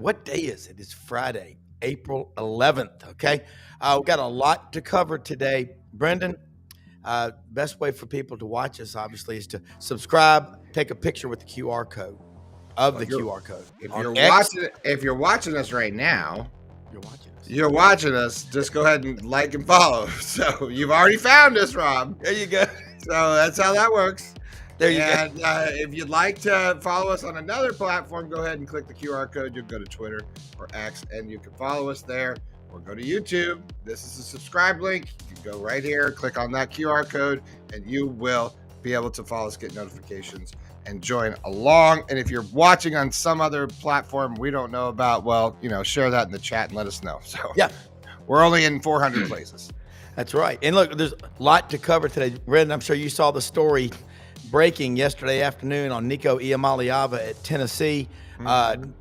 What day is it? It's Friday, April 11th, okay? We've got a lot to cover today. Brenden, best way for people to watch us, obviously, is to subscribe, take a picture with the QR code of the QR code. If you're watching us right now, you're watching us. just go ahead and like and follow. So you've already found us, Rob. There you go. So that's how that works. There you go. If you'd like to follow us on another platform, go ahead and click the QR code. You'll go to Twitter or X, and you can follow us there. Or go to YouTube. This is the subscribe link. You can go right here, click on that QR code, and you will be able to follow us, get notifications, and join along. And if you're watching on some other platform we don't know about, well, share that in the chat and let us know. So yeah, we're only in 400 places. That's right. And look, there's a lot to cover today. Brenden, I'm sure you saw the story breaking yesterday afternoon on Nico Iamaleava at Tennessee. I'm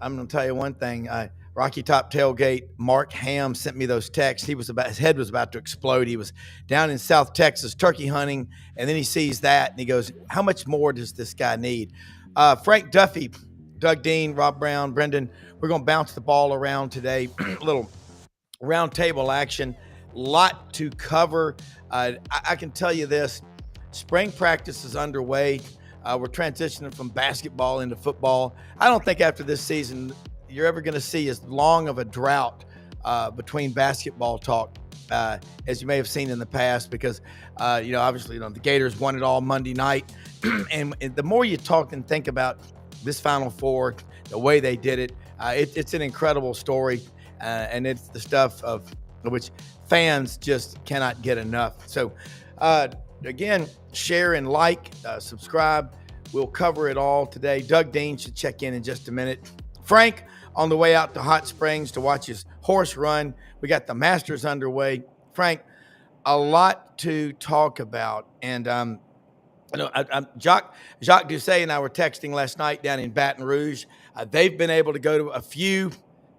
going to tell you one thing. Rocky Top Tailgate, Mark Ham sent me those texts. His head was about to explode. He was down in South Texas turkey hunting, and then he sees that, and he goes, how much more does this guy need? Frank Duffy, Doug Dean, Rob Browne, Brenden, we're going to bounce the ball around today. A little roundtable action, lot to cover. I can tell you this, spring practice is underway. We're transitioning from basketball into football. I don't think after this season you're ever going to see as long of a drought between basketball talk as you may have seen in the past because, obviously, the Gators won it all Monday night. and the more you talk and think about this Final Four, the way they did it, it's an incredible story. And it's the stuff of which fans just cannot get enough. So, again, share and like, subscribe. We'll cover it all today. Doug Dean should check in just a minute. Frank, on the way out to Hot Springs to watch his horse run. We got the Masters underway. Frank, a lot to talk about. And, Jacques Doucet and I were texting last night down in Baton Rouge. They've been able to go to a few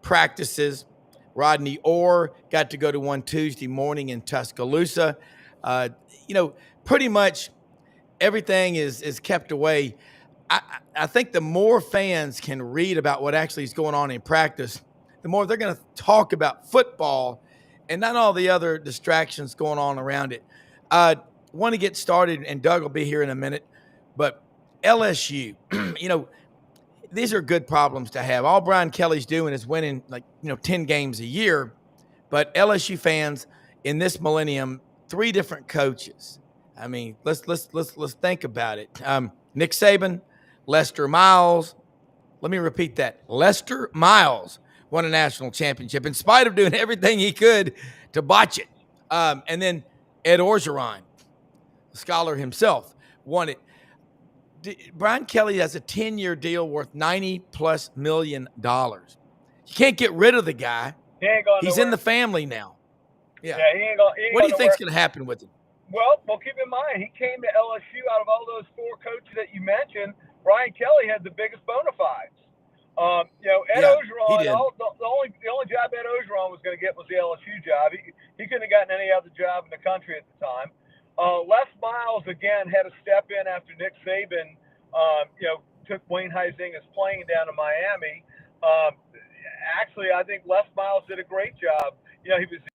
practices. Rodney Orr got to go to one Tuesday morning in Tuscaloosa. Pretty much everything is kept away. I think the more fans can read about what actually is going on in practice, the more they're going to talk about football and not all the other distractions going on around it. Want to get started, and Doug will be here in a minute, but LSU, these are good problems to have. All Brian Kelly's doing is winning 10 games a year, but LSU fans in this millennium, 3 different coaches. I mean, let's think about it. Nick Saban, Lester Miles. Let me repeat that. Lester Miles won a national championship in spite of doing everything he could to botch it. And then Ed Orgeron, the scholar himself, won it. Brian Kelly has a 10-year deal worth $90+ million. You can't get rid of the guy. He's in the family now. Yeah. He ain't gonna what do you think's going to happen with him? Well, keep in mind, he came to LSU out of all those 4 coaches that you mentioned. Brian Kelly had the biggest bona fides. Ed Orgeron, the only job Ed Orgeron was going to get was the LSU job. He couldn't have gotten any other job in the country at the time. Les Miles, again, had to step in after Nick Saban, took Wayne Huizinga's playing down to Miami. Actually, I think Les Miles did a great job. He was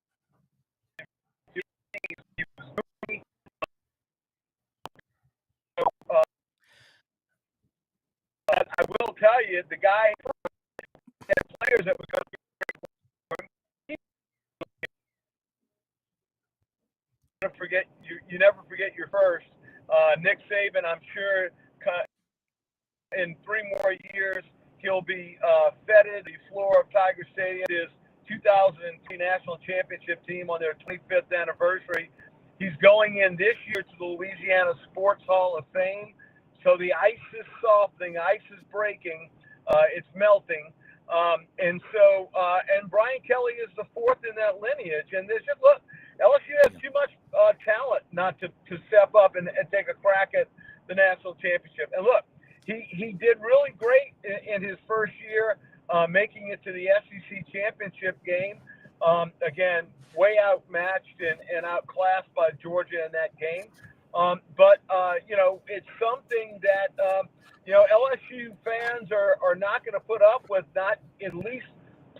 I will tell you, the guy had players that was going to be you never forget your first. Nick Saban, I'm sure, in 3 more years, he'll be feted the floor of Tiger Stadium. His 2003 national championship team on their 25th anniversary. He's going in this year to the Louisiana Sports Hall of Fame. So the ice is softening, ice is breaking, it's melting. And Brian Kelly is the 4th in that lineage. And there's just, look, LSU has too much talent not to step up and take a crack at the national championship. And look, he did really great in his first year, making it to the SEC championship game. Again, way outmatched and outclassed by Georgia in that game. But it's something that, LSU fans are not going to put up with not at least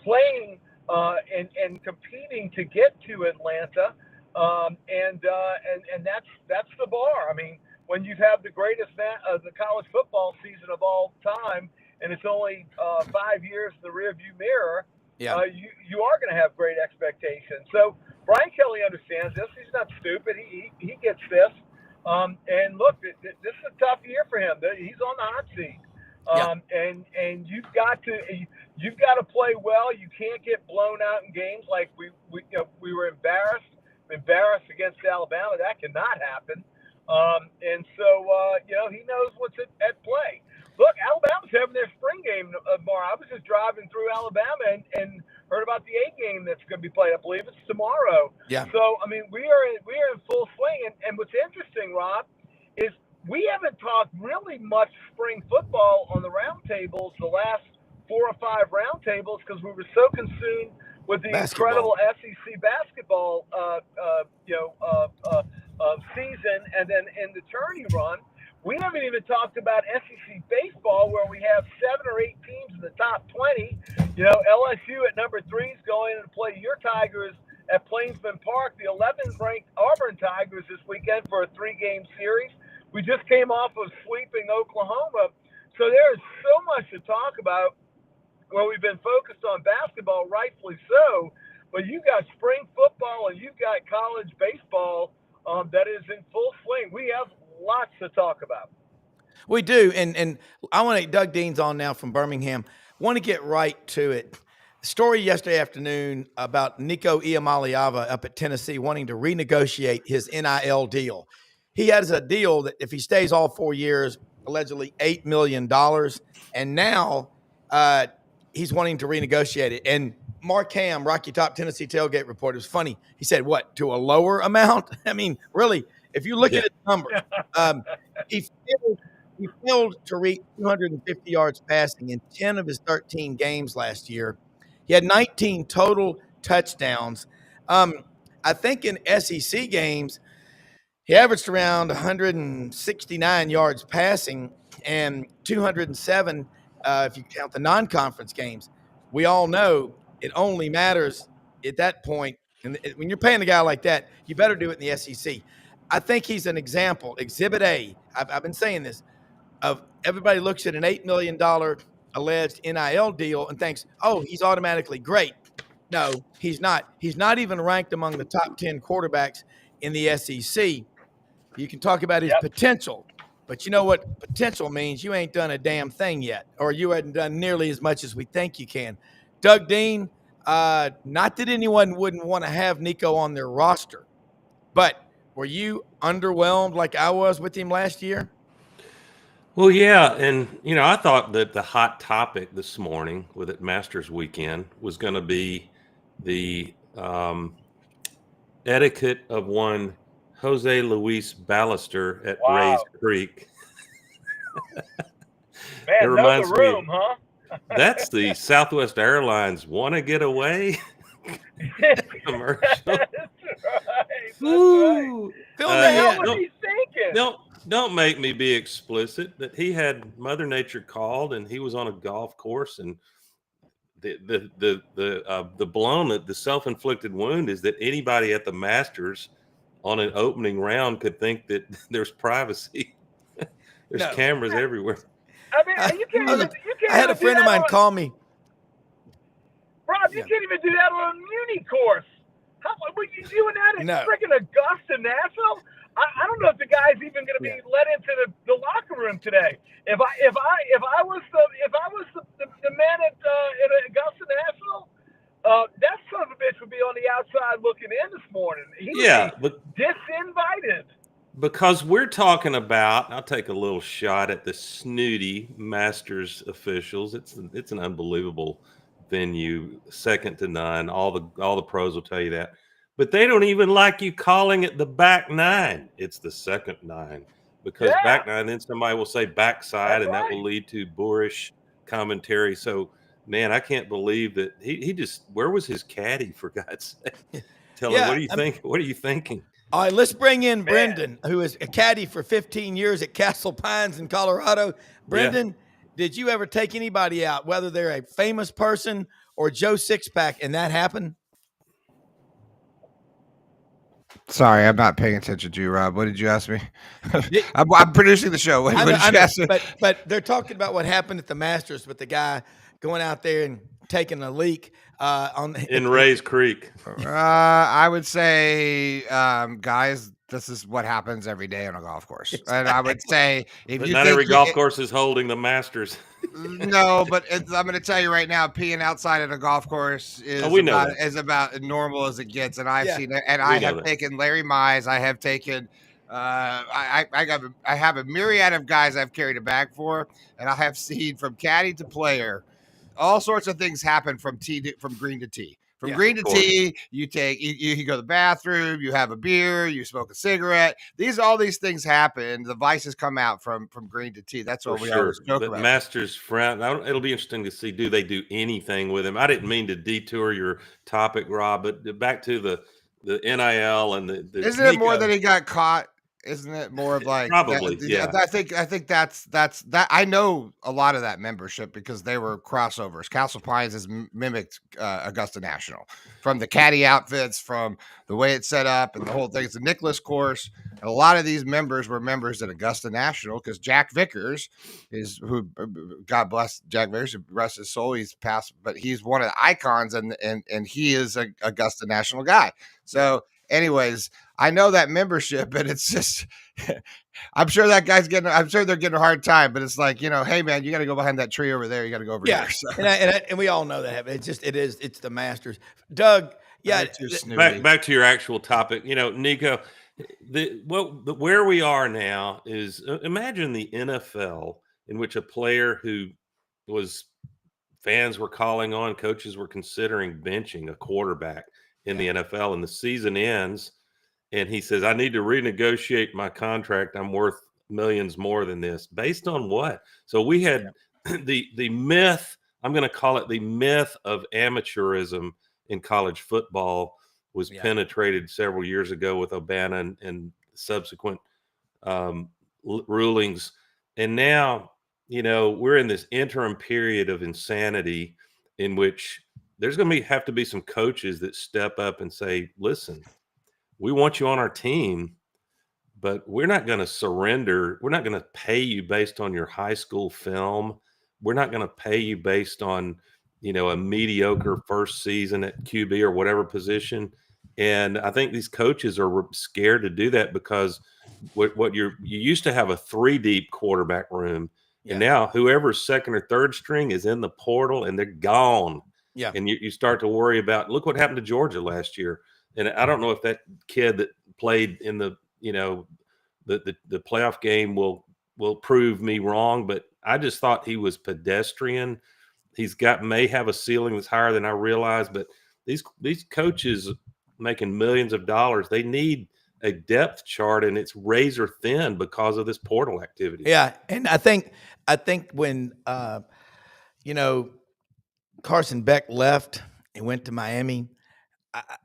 playing and competing to get to Atlanta, and that's the bar. I mean, when you have the greatest the college football season of all time, and it's only 5 years in the rearview mirror, you are going to have great expectations. So Brian Kelly understands this. He's not stupid. He gets this. And look, this is a tough year for him. He's on the hot seat. And you've got to play well. You can't get blown out in games like we were embarrassed against Alabama. That cannot happen. And so he knows what's at play. Look, Alabama's having their spring game tomorrow. I was just driving through Alabama and heard about the A game that's going to be played. I believe it's tomorrow. Yeah. So I mean, we are in full swing. And what's interesting, Rob, is we haven't talked really much spring football on the roundtables the last 4 or 5 roundtables because we were so consumed with the incredible SEC basketball season and then in the tourney run. We haven't even talked about SEC baseball, where we have 7 or 8 teams in the top 20. LSU at number 3 is going to play your Tigers at Plainsman Park. The 11th ranked Auburn Tigers this weekend for a 3-game series. We just came off of sweeping Oklahoma. So there is so much to talk about where we've been focused on basketball, rightfully so. But you've got spring football and you've got college baseball that is in full swing. We have lots to talk about. We do, and I want to Doug Dean's on now from Birmingham. Want to get right to it. Story yesterday afternoon about Nico Iamaleava up at Tennessee wanting to renegotiate his NIL deal. He has a deal that if he stays all 4 years, allegedly $8 million, and now he's wanting to renegotiate it. And Mark Ham, Rocky Top Tennessee tailgate reporter, was funny. He said, "What, to a lower amount?" I mean, really. If you look at his numbers, he failed to reach 250 yards passing in 10 of his 13 games last year. He had 19 total touchdowns. I think in SEC games, he averaged around 169 yards passing and 207 if you count the non-conference games. We all know it only matters at that point. And when you're paying a guy like that, you better do it in the SEC. I think he's an example, Exhibit A. I've been saying this, of everybody looks at an $8 million alleged NIL deal and thinks, oh, he's automatically great. No, he's not. He's not even ranked among the top 10 quarterbacks in the SEC. You can talk about his potential, but you know what potential means? You ain't done a damn thing yet, or you hadn't done nearly as much as we think you can. Doug Dean, not that anyone wouldn't want to have Nico on their roster, but were you underwhelmed like I was with him last year? Well, yeah. And, I thought that the hot topic this morning with it Masters weekend was going to be the etiquette of one Jose Luis Ballester at Rays Creek. Man, it reminds the room, me, huh? That's the Southwest Airlines "Want to Get Away" commercial. That's right. What was he thinking? Don't make me be explicit. That he had Mother Nature called, and he was on a golf course, and the blown, the self-inflicted wound is that anybody at the Masters on an opening round could think that there's privacy. There's cameras everywhere. I mean, you can't I had a friend of mine call me. Rob, you can't even do that on a muni course. How were you doing that at freaking Augusta National? I don't know if the guy's even going to be let into the locker room today. If I was the man at Augusta National, that son of a bitch would be on the outside looking in this morning. He would be disinvited. Because we're talking about, I'll take a little shot at the snooty Masters officials. It's an unbelievable venue, second to none. All the pros will tell you that. But they don't even like you calling it the back nine. It's the second nine. Because back nine, then somebody will say backside, and that will lead to boorish commentary. So, man, I can't believe that he just, where was his caddy, for God's sake? Tell him, what do you think? What are you thinking? All right, let's bring in Brenden, who is a caddy for 15 years at Castle Pines in Colorado. Brenden, did you ever take anybody out, whether they're a famous person or Joe Sixpack, and that happened? Sorry, I'm not paying attention to you, Rob. What did you ask me? I'm producing the show. What did you ask me? But they're talking about what happened at the Masters with the guy going out there and taking a leak in Ray's Creek. I would say, guys, this is what happens every day on a golf course. Exactly. And I would say, if you not every golf course is holding the Masters. No, but I'm going to tell you right now, peeing outside at a golf course is about as normal as it gets. And I've seen it. And I have taken Larry Mize. I have taken. I have a myriad of guys I've carried a bag for, and I have seen from caddy to player, all sorts of things happen from green to tee. From green to tee, you go to the bathroom, you have a beer, you smoke a cigarette. All these things happen. The vices come out from green to tee. That's what we always joke about. Masters frown. It'll be interesting to see, do they do anything with him? I didn't mean to detour your topic, Rob, but back to the NIL and the Isn't it more that he got caught? Isn't it more of like probably? I think that's that. I know a lot of that membership because they were crossovers. Castle Pines has mimicked Augusta National from the caddy outfits, from the way it's set up, and the whole thing. It's a Nicklaus course. And a lot of these members were members at Augusta National because Jack Vickers God bless Jack Vickers, rest his soul. He's passed, but he's one of the icons, and he is a Augusta National guy. So. Anyways, I know that membership, and it's just, I'm sure they're getting a hard time, but it's like, hey man, you got to go behind that tree over there. You got to go over there. So. And we all know that. It's the Masters. Doug, back to your actual topic, Nico, where we are now is imagine the NFL in which a player who fans were calling on, coaches were considering benching a quarterback in the NFL, and the season ends and he says, I need to renegotiate my contract. I'm worth millions more than this. Based on what? So we had the myth, I'm going to call it the myth of amateurism in college football was penetrated several years ago with Urbana and subsequent rulings. And now, we're in this interim period of insanity in which there's going to have to be some coaches that step up and say, listen, we want you on our team, but we're not going to surrender. We're not going to pay you based on your high school film. We're not going to pay you based on, a mediocre first season at QB or whatever position. And I think these coaches are scared to do that because you used to have a 3-deep quarterback room. Yeah. And now whoever's second or third string is in the portal and they're gone. Yeah. And you start to worry about, look what happened to Georgia last year. And I don't know if that kid that played in the playoff game will prove me wrong, but I just thought he was pedestrian. May have a ceiling that's higher than I realized, but these coaches making millions of dollars, they need a depth chart, and it's razor thin because of this portal activity. Yeah. And I think when, Carson Beck left and went to Miami,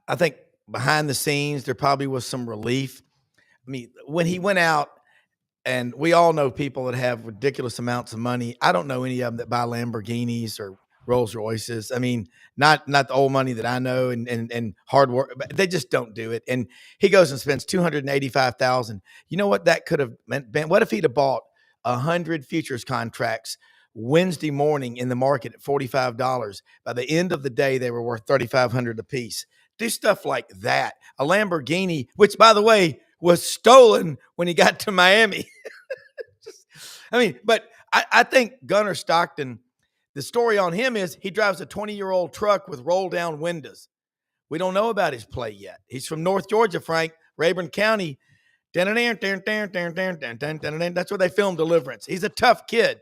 I think behind the scenes, there probably was some relief. I mean, when he went out, and we all know people that have ridiculous amounts of money. I don't know any of them that buy Lamborghinis or Rolls Royces. I mean, not the old money that I know and hard work, but they just don't do it. And he goes and spends $285,000. You know what that could have been? What if he'd have bought 100 futures contracts Wednesday morning in the market at $45? By the end of the day, they were worth $3,500 a piece. Do stuff like that. A Lamborghini, which, by the way, was stolen when he got to Miami. But I think Gunnar Stockton, the story on him is he drives a 20-year-old truck with roll-down windows. We don't know about his play yet. He's from North Georgia, Frank, Rayburn County. That's where they filmed Deliverance. He's a tough kid.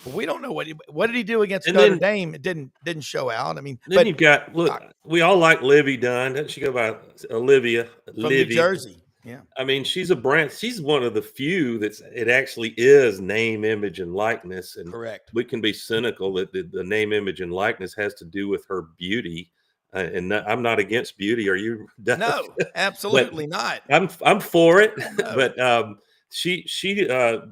But we don't know what did he do against Notre Dame. It didn't show out. You've got, we all like Livy Dunn. Doesn't she go by Olivia? From New Jersey. Yeah. She's a brand. She's one of the few it actually is name, image, and likeness. And correct. We can be cynical that the name, image, and likeness has to do with her beauty. And I'm not against beauty. Are you? Duff? No, absolutely not. I'm for it. No. But she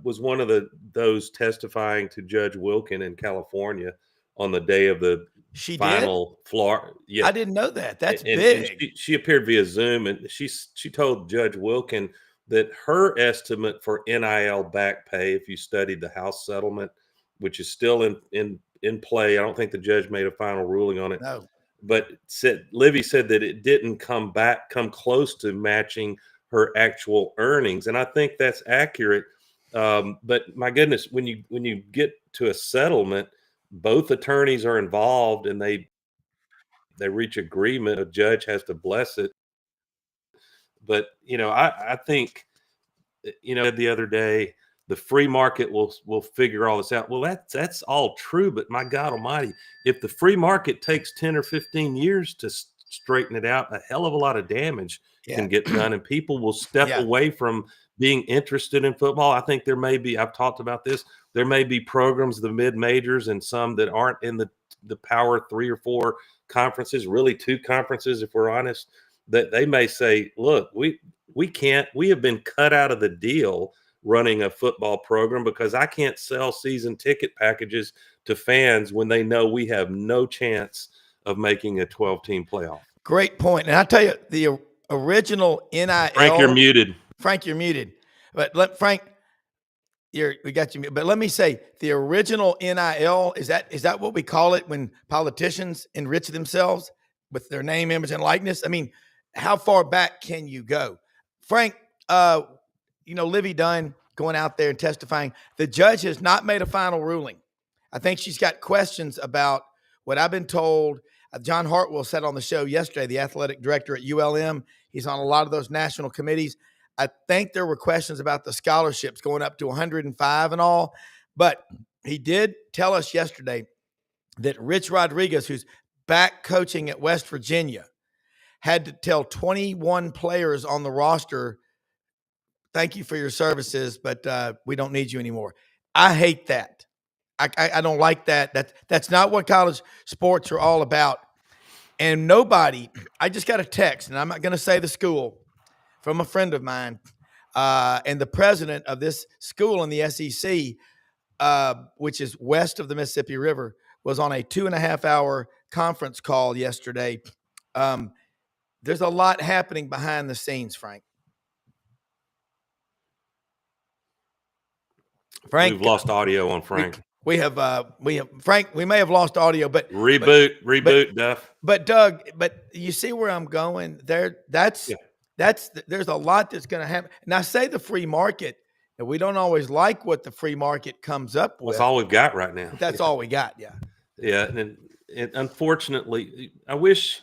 was one of those testifying to Judge Wilkin in California on the day of the She final floor. Yeah, I didn't know that. That's and big. she appeared via Zoom, and she told Judge Wilkin that her estimate for NIL back pay, if you studied the House settlement, which is still in play, I don't think the judge made a final ruling on it. No. But Livy said that it didn't come close to matching her actual earnings, and I think that's accurate. But my goodness, when you get to a settlement, both attorneys are involved, and they reach agreement. A judge has to bless it. But I think the other day, the free market will figure all this out. Well, that's all true, but my God Almighty, if the free market takes 10 or 15 years to straighten it out, a hell of a lot of damage can get done, and people will step away from being interested in football. I think there may be, I've talked about this, there may be programs, the mid majors, and some that aren't in the power 3 or 4 conferences, really 2 conferences, if we're honest, that they may say, look, we have been cut out of the deal running a football program because I can't sell season ticket packages to fans when they know we have no chance of making a 12-team playoff. Great point. And I tell you, the original NIL. Frank, you're muted. Frank, you're muted. But Frank, we got you. But let me say, the original NIL, is that what we call it when politicians enrich themselves with their name, image, and likeness? I mean, how far back can you go? Frank, Livy Dunn going out there and testifying. The judge has not made a final ruling. I think she's got questions about what I've been told. John Hartwell said on the show yesterday, the athletic director at ULM. He's on a lot of those national committees. I think there were questions about the scholarships going up to 105 and all. But he did tell us yesterday that Rich Rodriguez, who's back coaching at West Virginia, had to tell 21 players on the roster, thank you for your services, but we don't need you anymore. I hate that. I don't like that. That's not what college sports are all about. And nobody, I just got a text, and I'm not going to say the school, from a friend of mine, and the president of this school in the SEC, which is west of the Mississippi River, was on a 2.5-hour conference call yesterday. There's a lot happening behind the scenes, Frank. We've lost audio on Frank. We have Frank. We may have lost audio, but reboot, Duff. But Doug, you see where I'm going there. There's a lot that's going to happen. And I say the free market, and we don't always like what the free market comes up with. That's all we've got right now. That's all we got. Yeah. Yeah, and unfortunately, I wish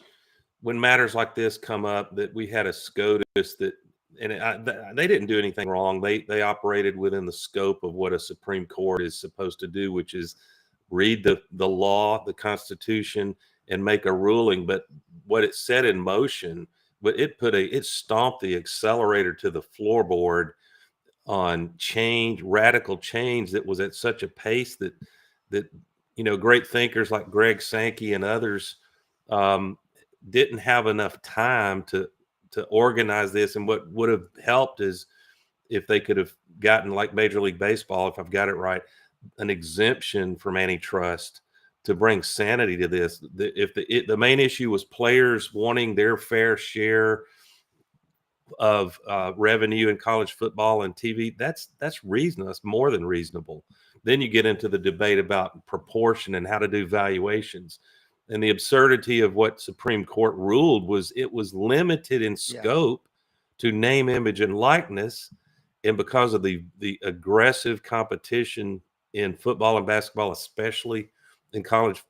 when matters like this come up that we had a SCOTUS that. And they didn't do anything wrong. They operated within the scope of what a Supreme Court is supposed to do, which is read the law, the Constitution, and make a ruling. But what it set in motion, it stomped the accelerator to the floorboard on radical change that was at such a pace that great thinkers like Greg Sankey and others didn't have enough time to organize this. And what would have helped is if they could have gotten, like Major League Baseball, if I've got it right, an exemption from antitrust to bring sanity to this. If the main issue was players wanting their fair share of revenue in college football and TV, that's reasonable. That's more than reasonable. Then you get into the debate about proportion and how to do valuations. And the absurdity of what Supreme Court ruled was it was limited in scope to name, image, and likeness. And because of the aggressive competition in football and basketball, especially in college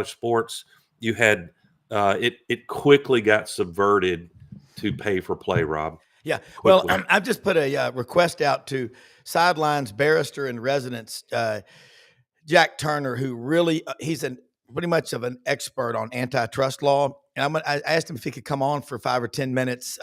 sports, you had it quickly got subverted to pay for play, Rob. Yeah. Well, I've just put a request out to Sidelines barrister in residence, Jack Turner, who really he's pretty much of an expert on antitrust law. And I asked him if he could come on for 5 or 10 minutes,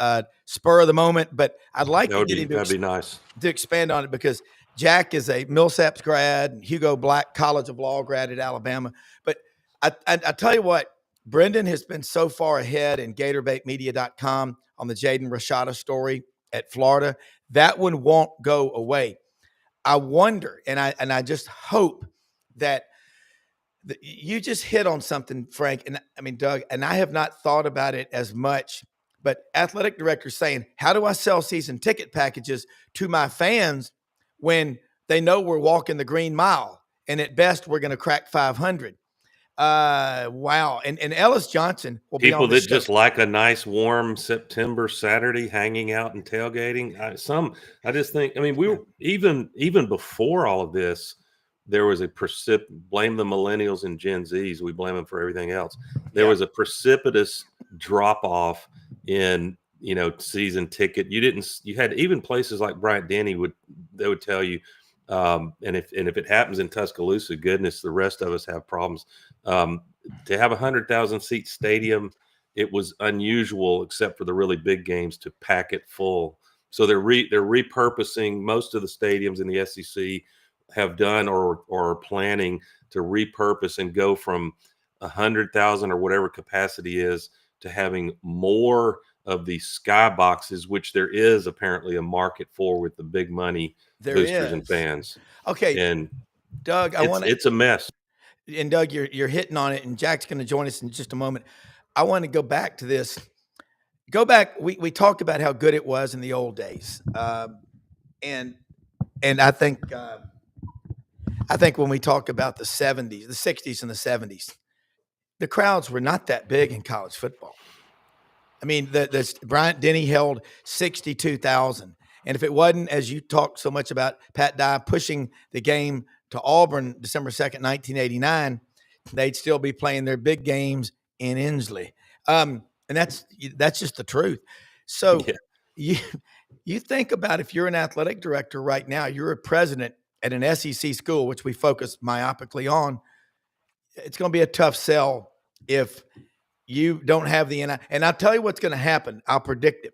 spur of the moment, but I'd like to get him to expand on it because Jack is a Millsaps grad, Hugo Black College of Law grad at Alabama. But I tell you what, Brenden has been so far ahead in GatorBaitMedia.com on the Jaden Rashada story at Florida. That one won't go away. I wonder, and I just hope that you just hit on something, Frank. And I mean, Doug, and I have not thought about it as much, but athletic directors saying, how do I sell season ticket packages to my fans when they know we're walking the green mile and at best we're going to crack 500? Wow. And Ellis Johnson will be on People the that show. just like a nice warm September Saturday hanging out and tailgating. I just think, I mean, we were even before all of this, there was a blame the millennials and Gen Zs. We blame them for everything else. There was a precipitous drop off in, season ticket. You had even places like Bryant Denny they would tell you, and if it happens in Tuscaloosa, goodness, the rest of us have problems. To have 100,000 seat stadium, it was unusual, except for the really big games, to pack it full. So they're repurposing most of the stadiums in the SEC. Have done or are planning to repurpose and go from 100,000 or whatever capacity is to having more of these sky boxes, which there is apparently a market for with the big money boosters and fans. Okay, and Doug, it's a mess. And Doug, you're hitting on it, and Jack's going to join us in just a moment. I want to go back to this. Go back. We talked about how good it was in the old days, and I think when we talk about the 70s, the 60s, and the 70s, the crowds were not that big in college football. I mean, the Bryant Denny held 62,000. And if it wasn't, as you talked so much about, Pat Dye pushing the game to Auburn December 2nd, 1989, they'd still be playing their big games in Inslee. And that's just the truth. So you think about, if you're an athletic director right now, you're a president at an SEC school, which we focus myopically on, it's going to be a tough sell if you don't have the NIL. And I'll tell you what's going to happen. I'll predict it.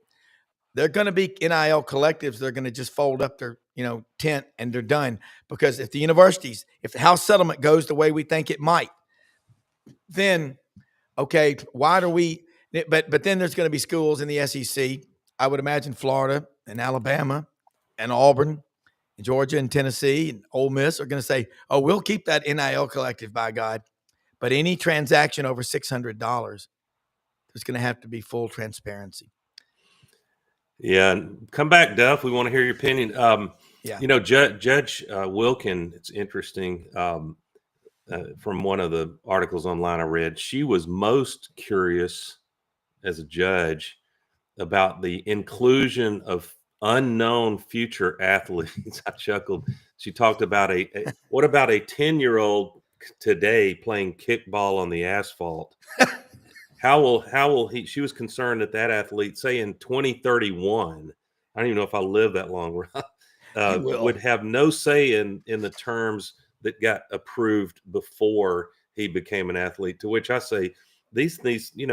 They're going to be NIL collectives. They're going to just fold up their, tent and they're done. Because if the house settlement goes the way we think it might, then, okay, why do we, but then there's going to be schools in the SEC, I would imagine Florida and Alabama and Auburn and Georgia and Tennessee and Ole Miss are going to say, oh, we'll keep that NIL collective, by God. But any transaction over $600, there's going to have to be full transparency. Yeah, come back, Duff. We want to hear your opinion. Judge Wilkin, it's interesting. From one of the articles online I read, she was most curious as a judge about the inclusion of unknown future athletes. I chuckled. She talked about what about a 10-year-old today playing kickball on the asphalt? How will he? She was concerned that athlete, say in 2031, I don't even know if I'll live that long, would have no say in the terms that got approved before he became an athlete. To which I say, these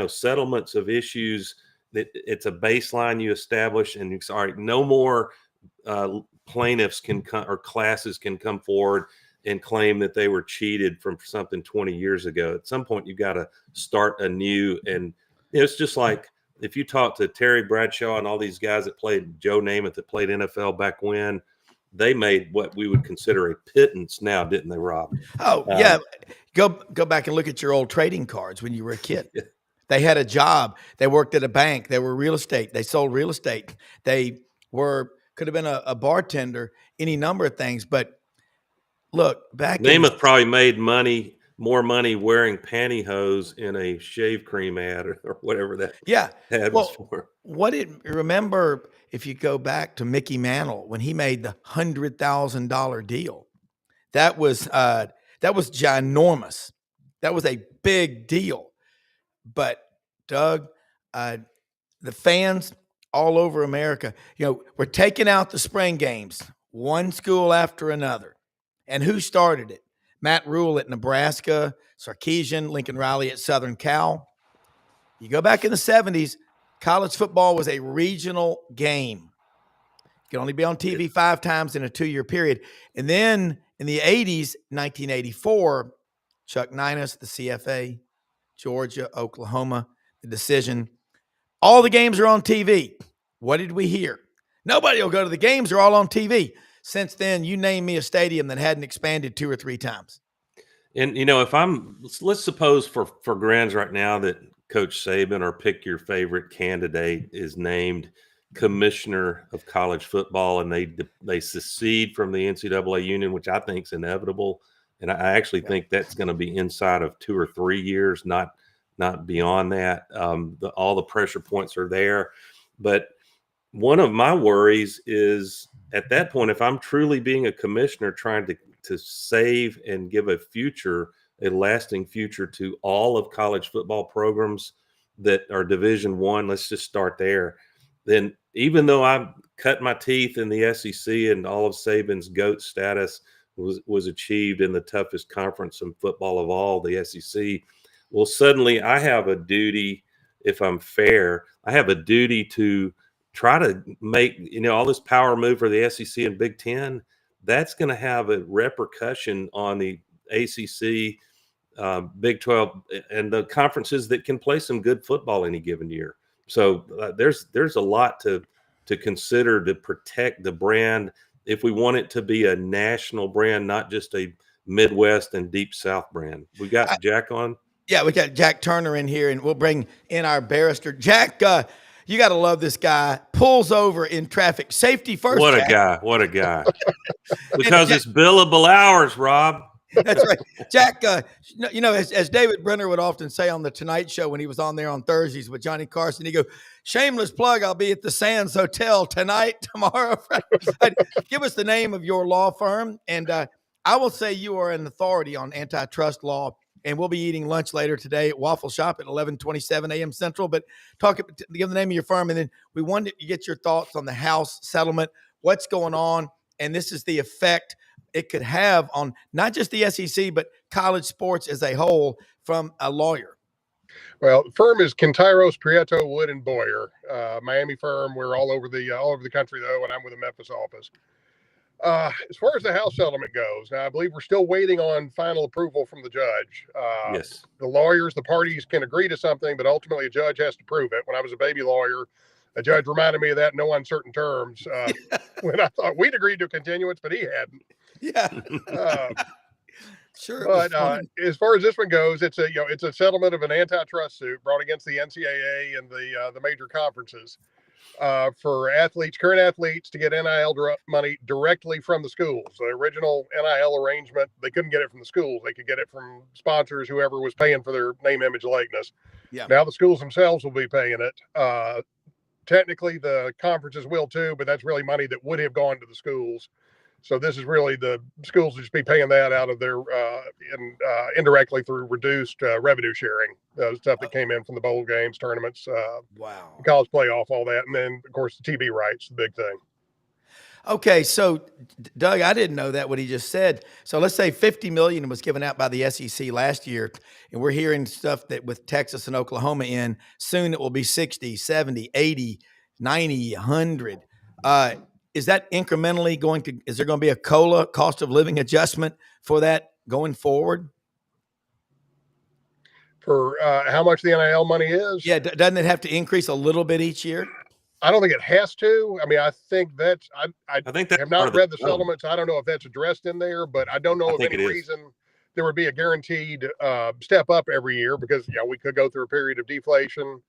settlements of issues, that it's a baseline you establish, and you sorry, no more plaintiffs can come or classes can come forward and claim that they were cheated from something 20 years ago. At some point, you got to start anew. And it's just like if you talk to Terry Bradshaw and all these guys that played, Joe Namath that played NFL back when, they made what we would consider a pittance now, didn't they, Rob? Oh, yeah. Go back and look at your old trading cards when you were a kid. They had a job. They worked at a bank. They were real estate. They sold real estate. They could have been a bartender, any number of things. But look, Namath probably made more money wearing pantyhose in a shave cream ad or whatever that ad was for. Remember, if you go back to Mickey Mantle when he made the $100,000 deal, that was ginormous. That was a big deal. But Doug, the fans all over America, we're taking out the spring games, one school after another. And who started it? Matt Rule at Nebraska, Sarkisian, Lincoln Riley at Southern Cal. You go back in the 70s, college football was a regional game. You could only be on TV 5 times in a 2-year period. And then in the 80s, 1984, Chuck Ninus, the CFA, Georgia, Oklahoma, the decision. All the games are on TV. What did we hear? Nobody will go to the games. They're all on TV. Since then, you name me a stadium that hadn't expanded 2 or 3 times. And, if let's suppose for grins right now that Coach Saban, or pick your favorite candidate, is named commissioner of college football, and they secede from the NCAA union, which I think is inevitable. And I actually think that's going to be inside of 2 or 3 years, not beyond that. All the pressure points are there. But one of my worries is, at that point, if I'm truly being a commissioner trying to save and give a lasting future to all of college football programs that are Division I, let's just start there. Then, even though I've cut my teeth in the SEC and all of Saban's GOAT status was achieved in the toughest conference in football of all, the SEC, well, suddenly I have a duty, if I'm fair, I have a duty to try to make, all this power move for the SEC and Big Ten. That's going to have a repercussion on the ACC, Big 12, and the conferences that can play some good football any given year. So there's a lot to consider to protect the brand if we want it to be a national brand, not just a Midwest and Deep South brand. We got Jack on. Yeah, we got Jack Turner in here, and we'll bring in our barrister. Jack, you got to love this guy. Pulls over in traffic. Safety first. What Jack. a guy. What a guy. Because it's billable hours, Rob. That's right. Jack, as David Brenner would often say on The Tonight Show when he was on there on Thursdays with Johnny Carson, he'd go, shameless plug, I'll be at the Sands Hotel tonight, tomorrow. Give us the name of your law firm. And I will say you are an authority on antitrust law. And we'll be eating lunch later today at Waffle Shop at 11:27 a.m. Central. But give the name of your firm, and then we wanted to get your thoughts on the House settlement, what's going on, and this is the effect it could have on not just the SEC but college sports as a whole from a lawyer. Well, the firm is Quinteros, Prieto, Wood, and Boyer, Miami firm. We're all over the country though, and I'm with the Memphis office. As far as the House settlement goes, now I believe we're still waiting on final approval from the judge. Yes. The lawyers, the parties can agree to something, but ultimately a judge has to prove it. When I was a baby lawyer, a judge reminded me of that in no uncertain terms when I thought we'd agreed to a continuance, but he hadn't. Yeah. Sure. But as far as this one goes, it's a settlement of an antitrust suit brought against the NCAA and the major conferences. For current athletes, to get NIL money directly from the schools. The original NIL arrangement, they couldn't get it from the schools. They could get it from sponsors, whoever was paying for their name, image, likeness. Yeah. Now the schools themselves will be paying it. Technically, the conferences will too, but that's really money that would have gone to the schools. So this is really the schools will just be paying that out of their indirectly through reduced revenue sharing, stuff that came in from the bowl games, tournaments, college playoff, all that. And then, of course, the TV rights, the big thing. Okay, so, Doug, I didn't know that, what he just said. So let's say $50 million was given out by the SEC last year, and we're hearing stuff that with Texas and Oklahoma in, soon it will be 60, 70, 80, 90, 100. Is that incrementally is there going to be a COLA, cost of living adjustment for that going forward? For how much the NIL money is? Yeah, doesn't it have to increase a little bit each year? I don't think it has to. I mean, I think that's I think that's have not read the settlements. I don't know if that's addressed in there, but I don't know of any reason there would be a guaranteed step up every year because we could go through a period of deflation.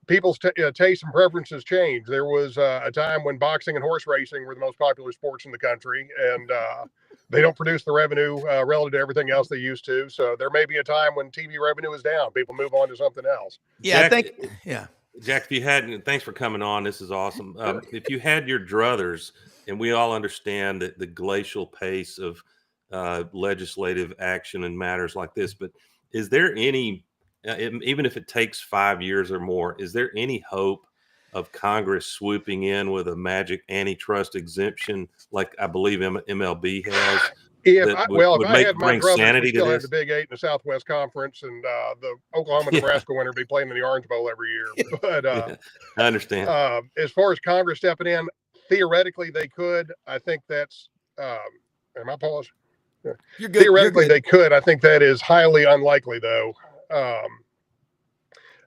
People's tastes and preferences change. There was a time when boxing and horse racing were the most popular sports in the country, and they don't produce the revenue relative to everything else they used to. So there may be a time when TV revenue is down. People move on to something else. Yeah, Jack, Jack, if you had, thanks for coming on. This is awesome. If you had your druthers, and we all understand that the glacial pace of legislative action and matters like this, but is there any, even if it takes 5 years or more, is there any hope of Congress swooping in with a magic antitrust exemption like I believe MLB has? If I had my brother, we still have this? the Big Eight in the Southwest Conference, and the Oklahoma-Nebraska winner be playing in the Orange Bowl every year. But I understand. As far as Congress stepping in, theoretically they could. I think that's. Am I paused? You're good. Theoretically, You're good. they could. I think that is highly unlikely, though.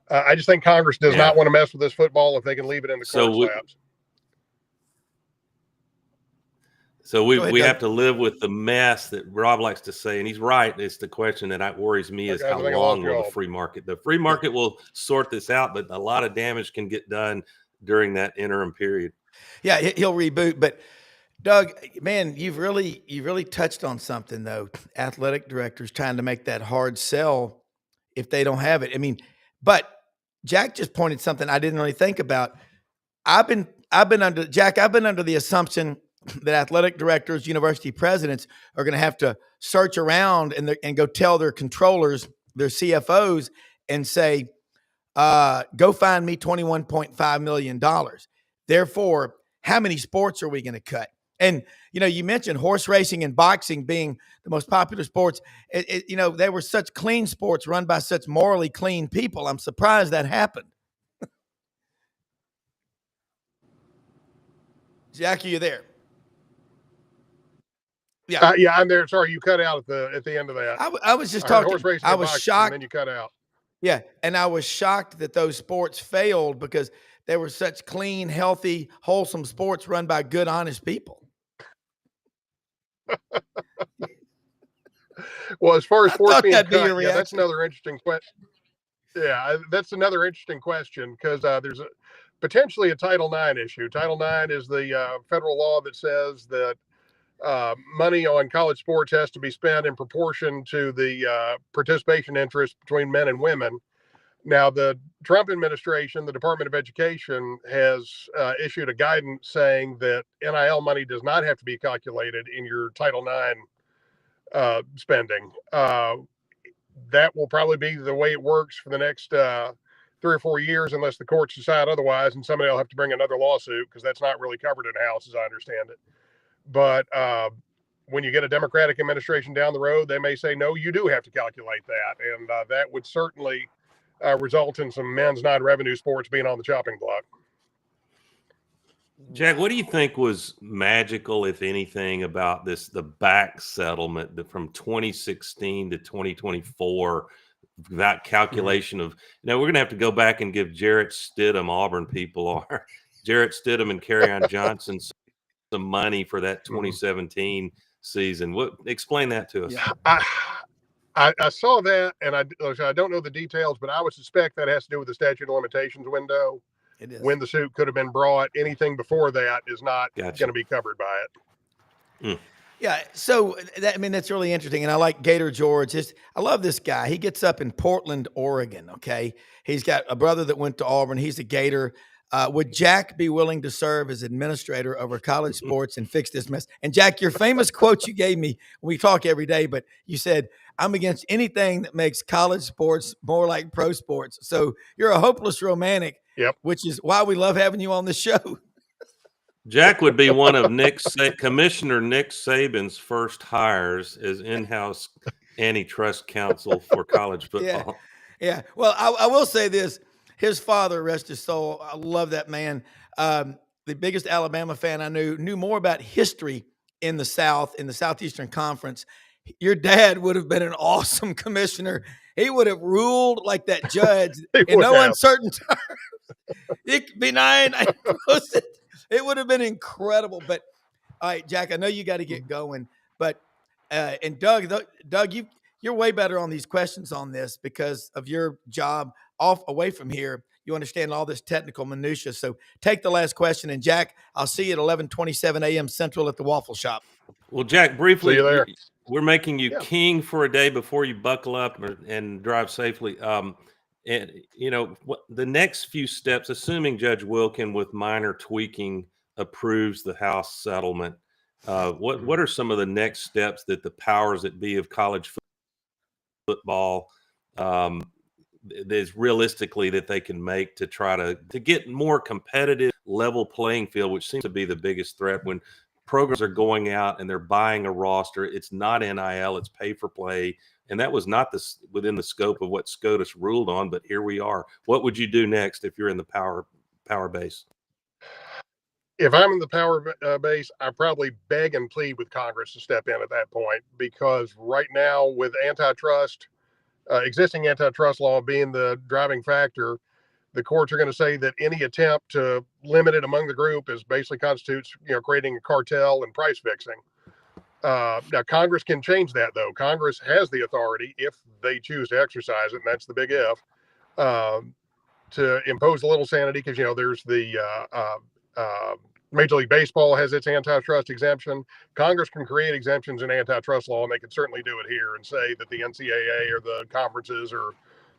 I just think Congress does not want to mess with this football if they can leave it in the court's laps. So we have to live with the mess that Rob likes to say, and he's right. It's the question that worries me is how long will the free market? The free market will sort this out, but a lot of damage can get done during that interim period. Yeah, he'll reboot. But Doug, man, you've really touched on something though. Athletic directors trying to make that hard sell if they don't have it. I mean, but Jack just pointed something I didn't really think about. I've been under the assumption that athletic directors, university presidents are going to have to search around and go tell their controllers, their CFOs, and say, go find me $21.5 million. Therefore, how many sports are we going to cut? And, you mentioned horse racing and boxing being the most popular sports. They were such clean sports run by such morally clean people. I'm surprised that happened. Jack, are you there? Yeah, I'm there. Sorry, you cut out at the end of that. I was just talking. Horse racing, I was shocked. And then you cut out. Yeah, and I was shocked that those sports failed because they were such clean, healthy, wholesome sports run by good, honest people. Well, as far as sports being cut, that's another interesting question. Yeah, that's another interesting question because there's potentially a Title IX issue. Title IX is the federal law that says that money on college sports has to be spent in proportion to the participation interest between men and women. Now, the Trump administration, the Department of Education, has issued a guidance saying that NIL money does not have to be calculated in your Title IX spending. That will probably be the way it works for the next 3 or 4 years, unless the courts decide otherwise, and somebody will have to bring another lawsuit because that's not really covered in House, as I understand it. But when you get a Democratic administration down the road, they may say, no, you do have to calculate that. And that would certainly result in some men's non-revenue sports being on the chopping block. Jack, what do you think was magical, if anything, about the back settlement from 2016 to 2024? That calculation of, we're going to have to go back and give Jarrett Stidham, Auburn people are, Jarrett Stidham and Kerryon Johnson some money for that 2017 season. Explain that to us. Yeah, I saw that, and I don't know the details, but I would suspect that has to do with the statute of limitations window. It is. When the suit could have been brought. Anything before that is not going to be covered by it. Yeah, so that's really interesting, and I like Gator George. I love this guy. He gets up in Portland, Oregon. Okay, he's got a brother that went to Auburn. He's a Gator. Would Jack be willing to serve as administrator over college sports and fix this mess? And Jack, your famous quote you gave me, we talk every day, but you said, I'm against anything that makes college sports more like pro sports. So you're a hopeless romantic, which is why we love having you on the show. Jack would be one of Commissioner Nick Saban's first hires as in-house antitrust counsel for college football. Yeah. Well, I will say this. His father, rest his soul, I love that man. The biggest Alabama fan I knew more about history in the South, in the Southeastern Conference. Your dad would have been an awesome commissioner. He would have ruled like that judge in no uncertain terms. It could be 9. It would have been incredible. But all right, Jack, I know you got to get going. But and Doug, you're way better on these questions on this because of your job away from here. You understand all this technical minutia. So take the last question. And Jack, I'll see you at 11:27 a.m. Central at the Waffle Shop. Well, Jack, briefly, see you there. We're making you king for a day before you buckle up and drive safely. And the next few steps, assuming Judge Wilkin with minor tweaking approves the House settlement, what are some of the next steps that the powers that be of college football is realistically that they can make to try to get more competitive level playing field, which seems to be the biggest threat when programs are going out and they're buying a roster? It's not NIL, it's pay for play. And that was not within the scope of what SCOTUS ruled on, but here we are. What would you do next if you're in the power base? if I'm in the power base, I probably beg and plead with Congress to step in at that point, because right now with antitrust, existing antitrust law being the driving factor, the courts are going to say that any attempt to limit it among the group is basically constitutes, creating a cartel and price fixing. Now, Congress can change that, though. Congress has the authority, if they choose to exercise it, and that's the big if, to impose a little sanity, because, there's the Major League Baseball has its antitrust exemption. Congress can create exemptions in antitrust law, and they can certainly do it here and say that the NCAA or the conferences or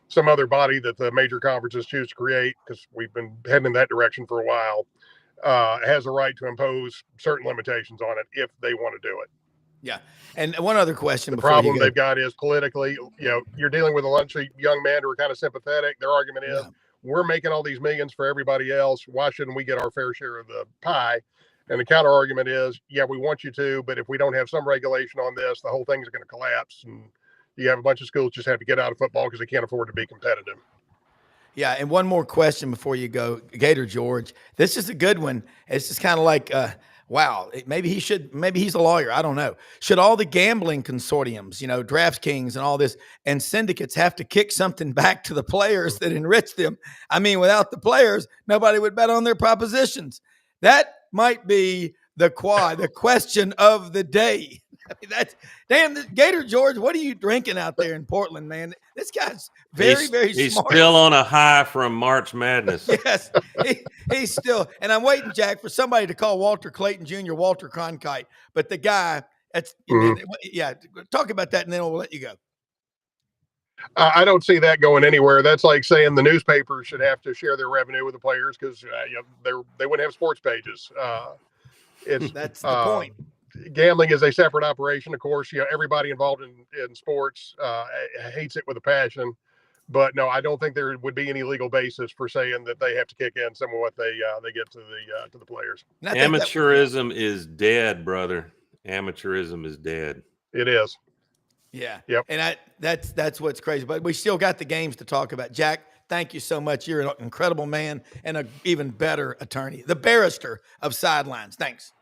some other body that the major conferences choose to create, because we've been heading in that direction for a while, has a right to impose certain limitations on it if they want to do it. Yeah. And one other question. The problem they've got is politically, you're dealing with a bunch of young men who are kind of sympathetic. Their argument is, we're making all these millions for everybody else. Why shouldn't we get our fair share of the pie? And the counter argument is, yeah, we want you to, but if we don't have some regulation on this, the whole thing is going to collapse. And you have a bunch of schools just have to get out of football because they can't afford to be competitive. Yeah, and one more question before you go, Gator George. This is a good one. It's just kind of like, wow, maybe he's a lawyer. I don't know. Should all the gambling consortiums, DraftKings and all this, and syndicates have to kick something back to the players that enrich them? I mean, without the players, nobody would bet on their propositions. That might be the question of the day. I mean, that's damn. Gator George, what are you drinking out there in Portland, man? This guy's very smart. He's still on a high from March Madness. Yes, he's still. And I'm waiting, Jack, for somebody to call Walter Clayton Jr. Walter Cronkite. But the guy, talk about that, and then we'll let you go. I don't see that going anywhere. That's like saying the newspapers should have to share their revenue with the players because they wouldn't have sports pages. That's the point. Gambling is a separate operation. Of course, everybody involved in sports hates it with a passion. But no, I don't think there would be any legal basis for saying that they have to kick in some of what they get to the players. Amateurism is dead, brother. Amateurism is dead. It is. Yeah. Yep. And that's what's crazy. But we still got the games to talk about. Jack, thank you so much. You're an incredible man and an even better attorney. The barrister of sidelines. Thanks.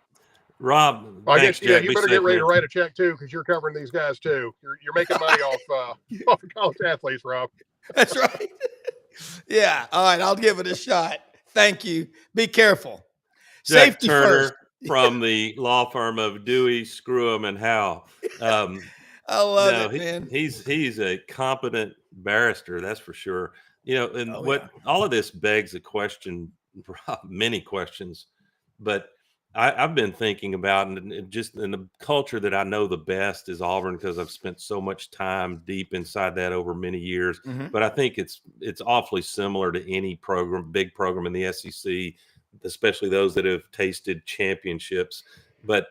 Rob, I thanks, guess, Jack. you better get ready to write a check too, because you're covering these guys too. You're making money off of college athletes, Rob. That's right. Yeah. All right. I'll give it a shot. Thank you. Be careful. Jack Safety Turner first. from the law firm of Dewey, Screwham, and Howe. I love it, man. He's a competent barrister, that's for sure. All of this begs a question, many questions, but I've been thinking about, and just in the culture that I know the best is Auburn, because I've spent so much time deep inside that over many years. Mm-hmm. But I think it's awfully similar to any big program in the SEC, especially those that have tasted championships. But,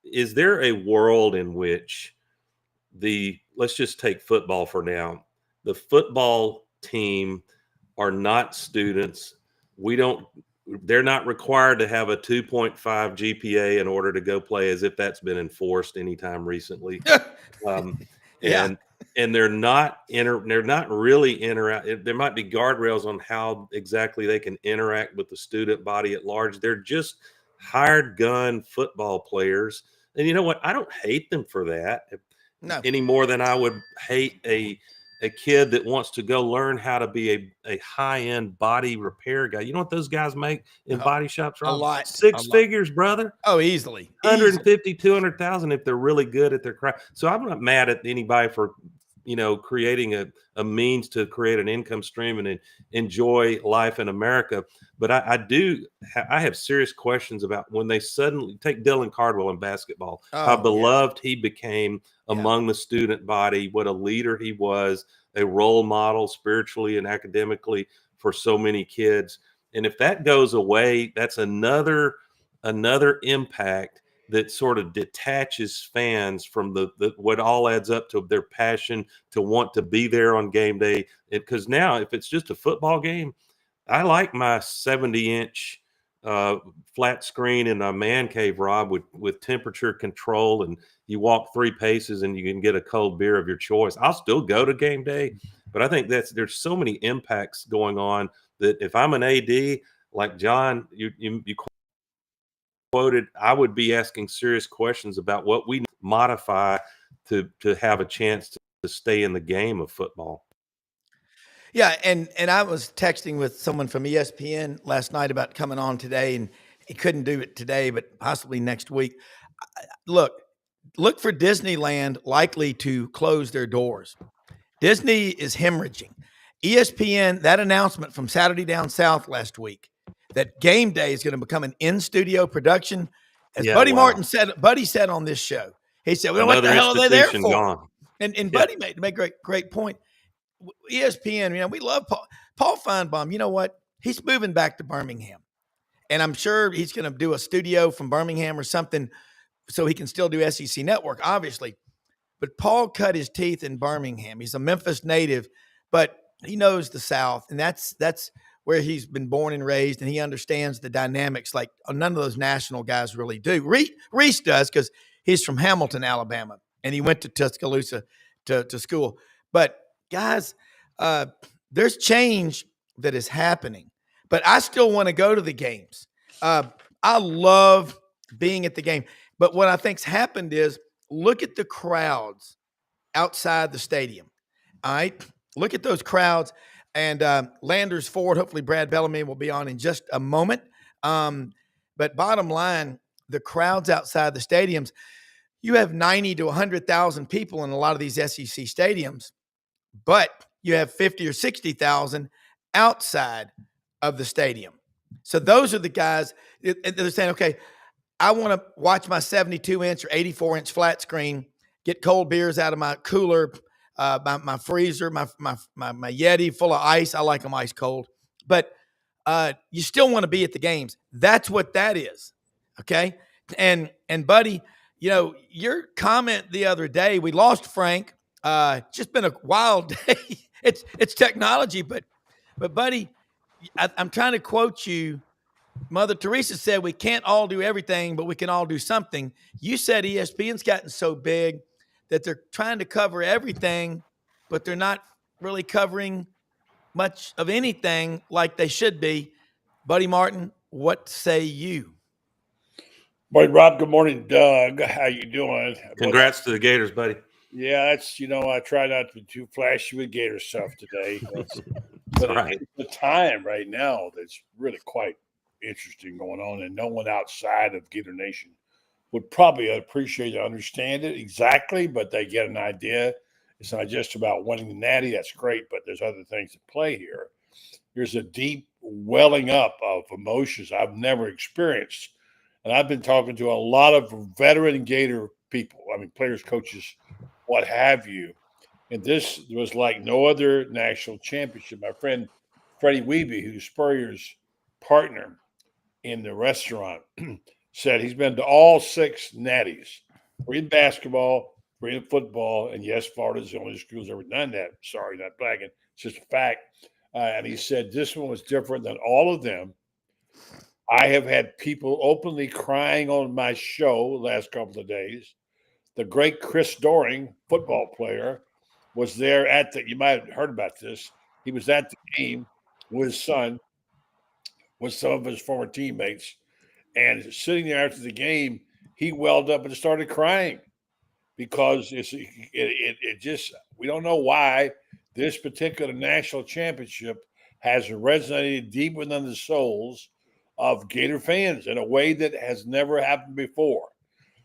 is there a world in which let's just take football for now, the football team are not students. They're not required to have a 2.5 GPA in order to go play, as if that's been enforced anytime recently. And they're not really interact. There might be guardrails on how exactly they can interact with the student body at large. They're just hired gun football players. And you know what? I don't hate them for that any more than I would hate a kid that wants to go learn how to be a high-end body repair guy. You know what those guys make in body shops? Rob? A lot. Six figures, brother. Oh, easily. 150, 200,000 if they're really good at their craft. So I'm not mad at anybody for, creating a means to create an income stream and enjoy life in America. But I have serious questions about when they suddenly take Dylan Cardwell in basketball, how beloved he became among the student body, what a leader he was, a role model spiritually and academically for so many kids. And if that goes away, that's another impact that sort of detaches fans from the what all adds up to their passion to want to be there on game day. Because now, if it's just a football game, I like my 70-inch flat screen in a man cave, Rob, with temperature control, and you walk 3 paces and you can get a cold beer of your choice. I'll still go to game day, but I think there's so many impacts going on that if I'm an AD like John, you quoted, I would be asking serious questions about what we modify to have a chance to stay in the game of football. Yeah, and I was texting with someone from ESPN last night about coming on today, and he couldn't do it today, but possibly next week. Look for Disneyland likely to close their doors. Disney is hemorrhaging. ESPN, that announcement from Saturday Down South last week, that game day is going to become an in-studio production. As Buddy said on this show, he said, well, what the hell are they there for? Gone. And Buddy made great point. ESPN, we love Paul Feinbaum. You know what? He's moving back to Birmingham. And I'm sure he's going to do a studio from Birmingham or something so he can still do SEC Network, obviously. But Paul cut his teeth in Birmingham. He's a Memphis native, but he knows the South, and that's where he's been born and raised, and he understands the dynamics like none of those national guys really do. Reese does because he's from Hamilton, Alabama, and he went to Tuscaloosa to school. But, guys, there's change that is happening, but I still want to go to the games. I love being at the game. But what I think's happened is look at the crowds outside the stadium. All right? Look at those crowds. And Landers Ford, hopefully Brad Bellamy will be on in just a moment. But bottom line, the crowds outside the stadiums, you have 90 to 100,000 people in a lot of these SEC stadiums, but you have 50 or 60,000 outside of the stadium. So those are the guys they're saying, okay, I want to watch my 72-inch or 84-inch flat screen, get cold beers out of my cooler, my freezer, my Yeti full of ice. I like them ice cold. But you still want to be at the games. That's what that is, okay? And Buddy, your comment the other day, we lost Frank. It's just been a wild day. It's technology, but Buddy, I'm trying to quote you. Mother Teresa said we can't all do everything, but we can all do something. You said ESPN's gotten so big that they're trying to cover everything, but they're not really covering much of anything like they should be. Buddy Martin, what say you? Morning, Rob. Good morning, Doug. How you doing? Congrats to the Gators, buddy. Yeah, that's, I try not to be too flashy with Gator stuff today. But right. It's the time right now that's really quite interesting going on, and no one outside of Gator Nation would probably appreciate and understand it exactly, but they get an idea. It's not just about winning the Natty. That's great, but there's other things at play here. There's a deep welling up of emotions I've never experienced. And I've been talking to a lot of veteran Gator people, players, coaches, what have you. And this was like no other national championship. My friend Freddie Weeby, who's Spurrier's partner in the restaurant, said he's been to all 6 natties, 3 in basketball, 3 in football, and yes, Florida's the only school who's ever done that. Sorry, not bragging. It's just a fact. And he said this one was different than all of them. I have had people openly crying on my show the last couple of days. The great Chris Doring, football player, was there you might have heard about this. He was at the game with his son, with some of his former teammates. And sitting there after the game, he welled up and started crying because it just, we don't know why this particular national championship has resonated deep within the souls of Gator fans in a way that has never happened before.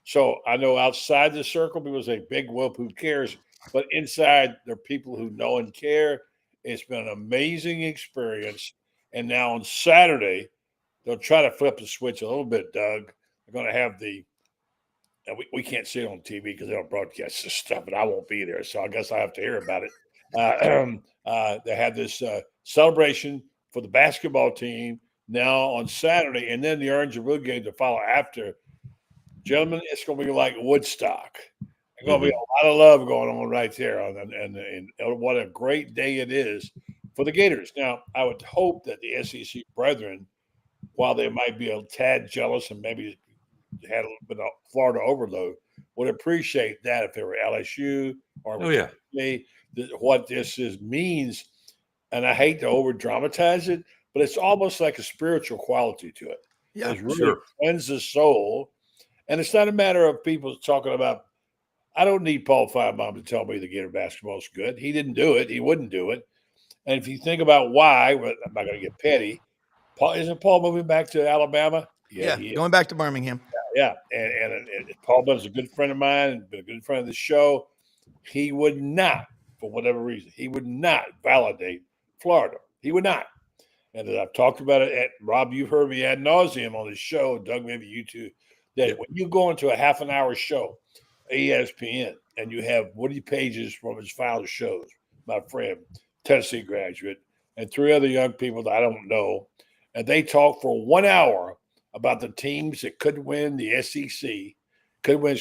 So I know outside the circle, people say, big whoop, who cares? But inside, there are people who know and care. It's been an amazing experience. And now on Saturday, they'll try to flip the switch a little bit, Doug. They're going to have we can't see it on TV because they don't broadcast this stuff, but I won't be there. So I guess I have to hear about it. They had this celebration for the basketball team now on Saturday, and then the Orange and Blue game to follow after. Gentlemen, it's going to be like Woodstock. There's going to be a lot of love going on right there. And what a great day it is for the Gators. Now, I would hope that the SEC brethren, while they might be a tad jealous and maybe had a little bit of Florida overload, would appreciate that if they were LSU or what this means. And I hate to over dramatize it, but it's almost like a spiritual quality to it. Yeah, It's really sure. cleansed the soul. And it's not a matter of people talking about, I don't need Paul Finebaum to tell me the Gator basketball is good. He didn't do it. He wouldn't do it. And if you think about why, well, I'm not going to get petty. Isn't Paul moving back to Alabama? yeah, He is. going back to Birmingham. Yeah. And Paul Benn's a good friend of mine and been a good friend of the show. He would not, for whatever reason, he would not validate Florida. He would not. And I've talked about it. Rob, you've heard me ad nauseum on this show. Doug, maybe you too. That when you go into a half an hour show, ESPN, and you have Woody Pages from his final shows, my friend, Tennessee graduate, and 3 other young people that I don't know, and they talk for 1 hour about the teams that could win the SEC, could win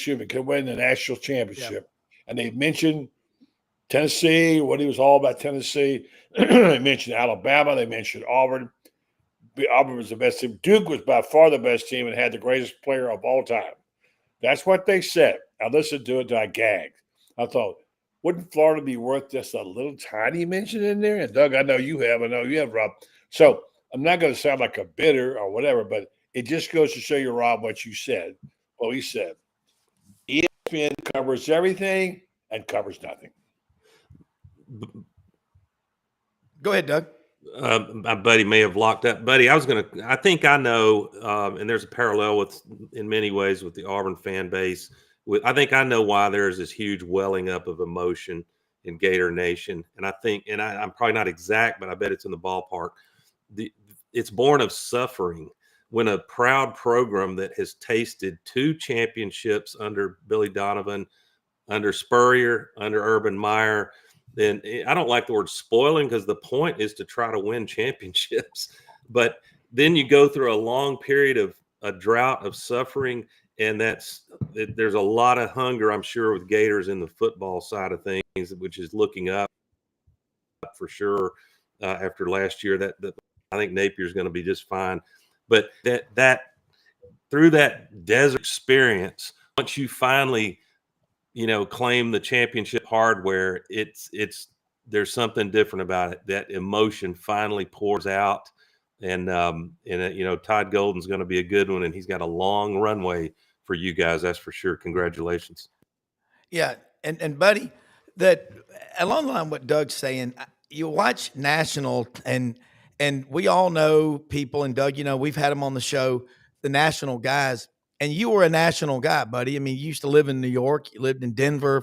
the national championship. And they mentioned Tennessee, what he was all about Tennessee. They mentioned Alabama. They mentioned Auburn. Auburn was the best team. Duke was by far the best team and had the greatest player of all time. That's what they said. I listened to it, I gagged. I thought, wouldn't Florida be worth just a little tiny mention in there? And Doug, I know you have, Rob. So I'm not going to sound like a bitter or whatever, but it just goes to show you, Rob, what you said. Well, he said, ESPN covers everything and covers nothing. Go ahead, Doug. My buddy may have locked up. Buddy, I think I know, and there's a parallel in many ways with the Auburn fan base. I think I know why there's this huge welling up of emotion in Gator Nation. And I think, and I'm probably not exact, but I bet it's in the ballpark. It's born of suffering when a proud program that has tasted 2 championships under Billy Donovan, under Spurrier, under Urban Meyer. Then I don't like the word spoiling because the point is to try to win championships. But then you go through a long period of a drought of suffering, and there's a lot of hunger, I'm sure, with Gators in the football side of things, which is looking up for sure after last year. That I think Napier's going to be just fine. But that through that desert experience, once you finally claim the championship hardware, there's something different about it. That emotion finally pours out, and Todd Golden's going to be a good one, and he's got a long runway for you guys. That's for sure. Congratulations. Yeah. And buddy, that along the line, what Doug's saying, you watch national and we all know people, and Doug, we've had them on the show, the national guys. And you were a national guy, buddy. I mean, you used to live in New York. You lived in Denver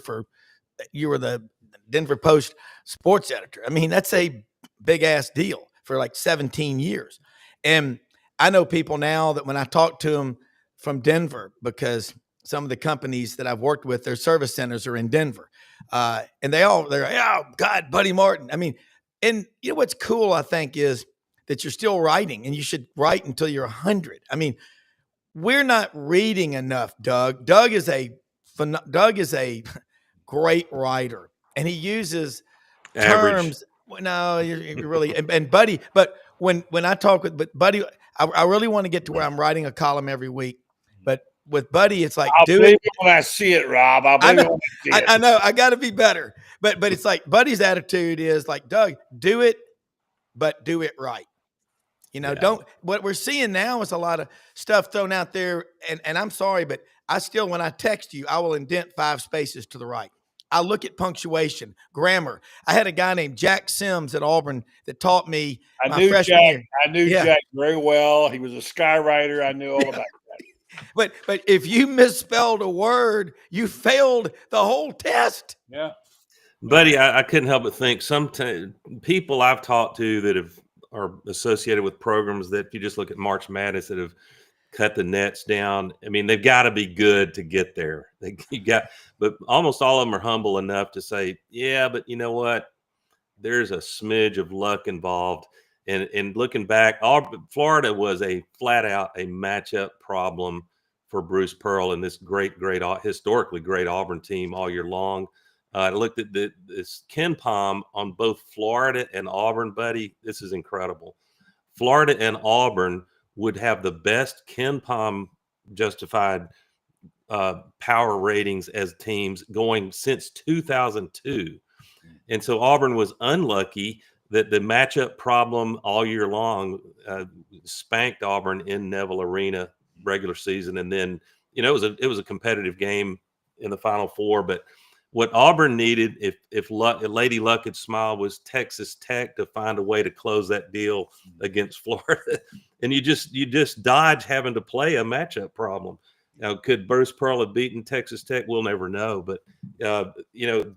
you were the Denver Post sports editor. I mean, that's a big ass deal for like 17 years. And I know people now that when I talk to them from Denver, because some of the companies that I've worked with, their service centers are in Denver. And they're like, oh God, Buddy Martin. I mean, and what's cool, I think, is that you're still writing, and you should write until you're 100. I mean, we're not reading enough, Doug. Doug is a great writer, and he uses terms. No, you're really and Buddy. But when I talk with Buddy, I really want to get to where I'm writing a column every week. But with Buddy, it's like I'll believe it when I see it, Rob. I know. I got to be better. But it's like Buddy's attitude is like, Doug, do it, but do it right. What we're seeing now is a lot of stuff thrown out there. And I'm sorry, but when I text you, I will indent 5 spaces to the right. I look at punctuation, grammar. I had a guy named Jack Sims at Auburn that taught me freshman year. I knew Jack very well. He was a skywriter. I knew all about that. But if you misspelled a word, you failed the whole test. Yeah. Buddy, I couldn't help but think sometimes people I've talked to that are associated with programs that, if you just look at March Madness, that have cut the nets down. I mean, they've got to be good to get there. But almost all of them are humble enough to say, yeah, but you know what? There's a smidge of luck involved. And looking back, Florida was a flat out a matchup problem for Bruce Pearl and this historically great Auburn team all year long. I looked at this KenPom on both Florida and Auburn, buddy. This is incredible. Florida and Auburn would have the best KenPom justified power ratings as teams going since 2002. And so Auburn was unlucky that the matchup problem all year long spanked Auburn in Neville Arena regular season, and then it was a competitive game in the Final Four. But what Auburn needed, if Lady Luck had smiled, was Texas Tech to find a way to close that deal against Florida. And you just dodge having to play a matchup problem. Now, could Bruce Pearl have beaten Texas Tech? We'll never know. But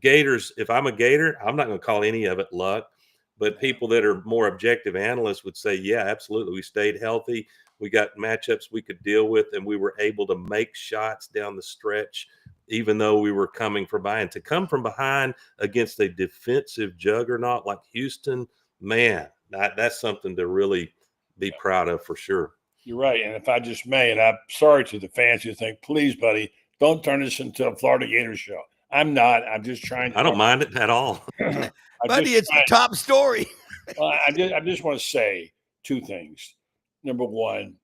Gators. If I'm a Gator, I'm not going to call any of it luck. But people that are more objective analysts would say, yeah, absolutely. We stayed healthy. We got matchups we could deal with, and we were able to make shots down the stretch, even though we were coming from behind. To come from behind against a defensive juggernaut like Houston, man, that's something to really be proud of for sure. You're right. And if I just may, and I'm sorry to the fans who think, please, buddy, don't turn this into a Florida Gators show. I'm not. I'm just trying to. I don't mind it at all. Buddy, it's the top story. I just want to say two things. Number one,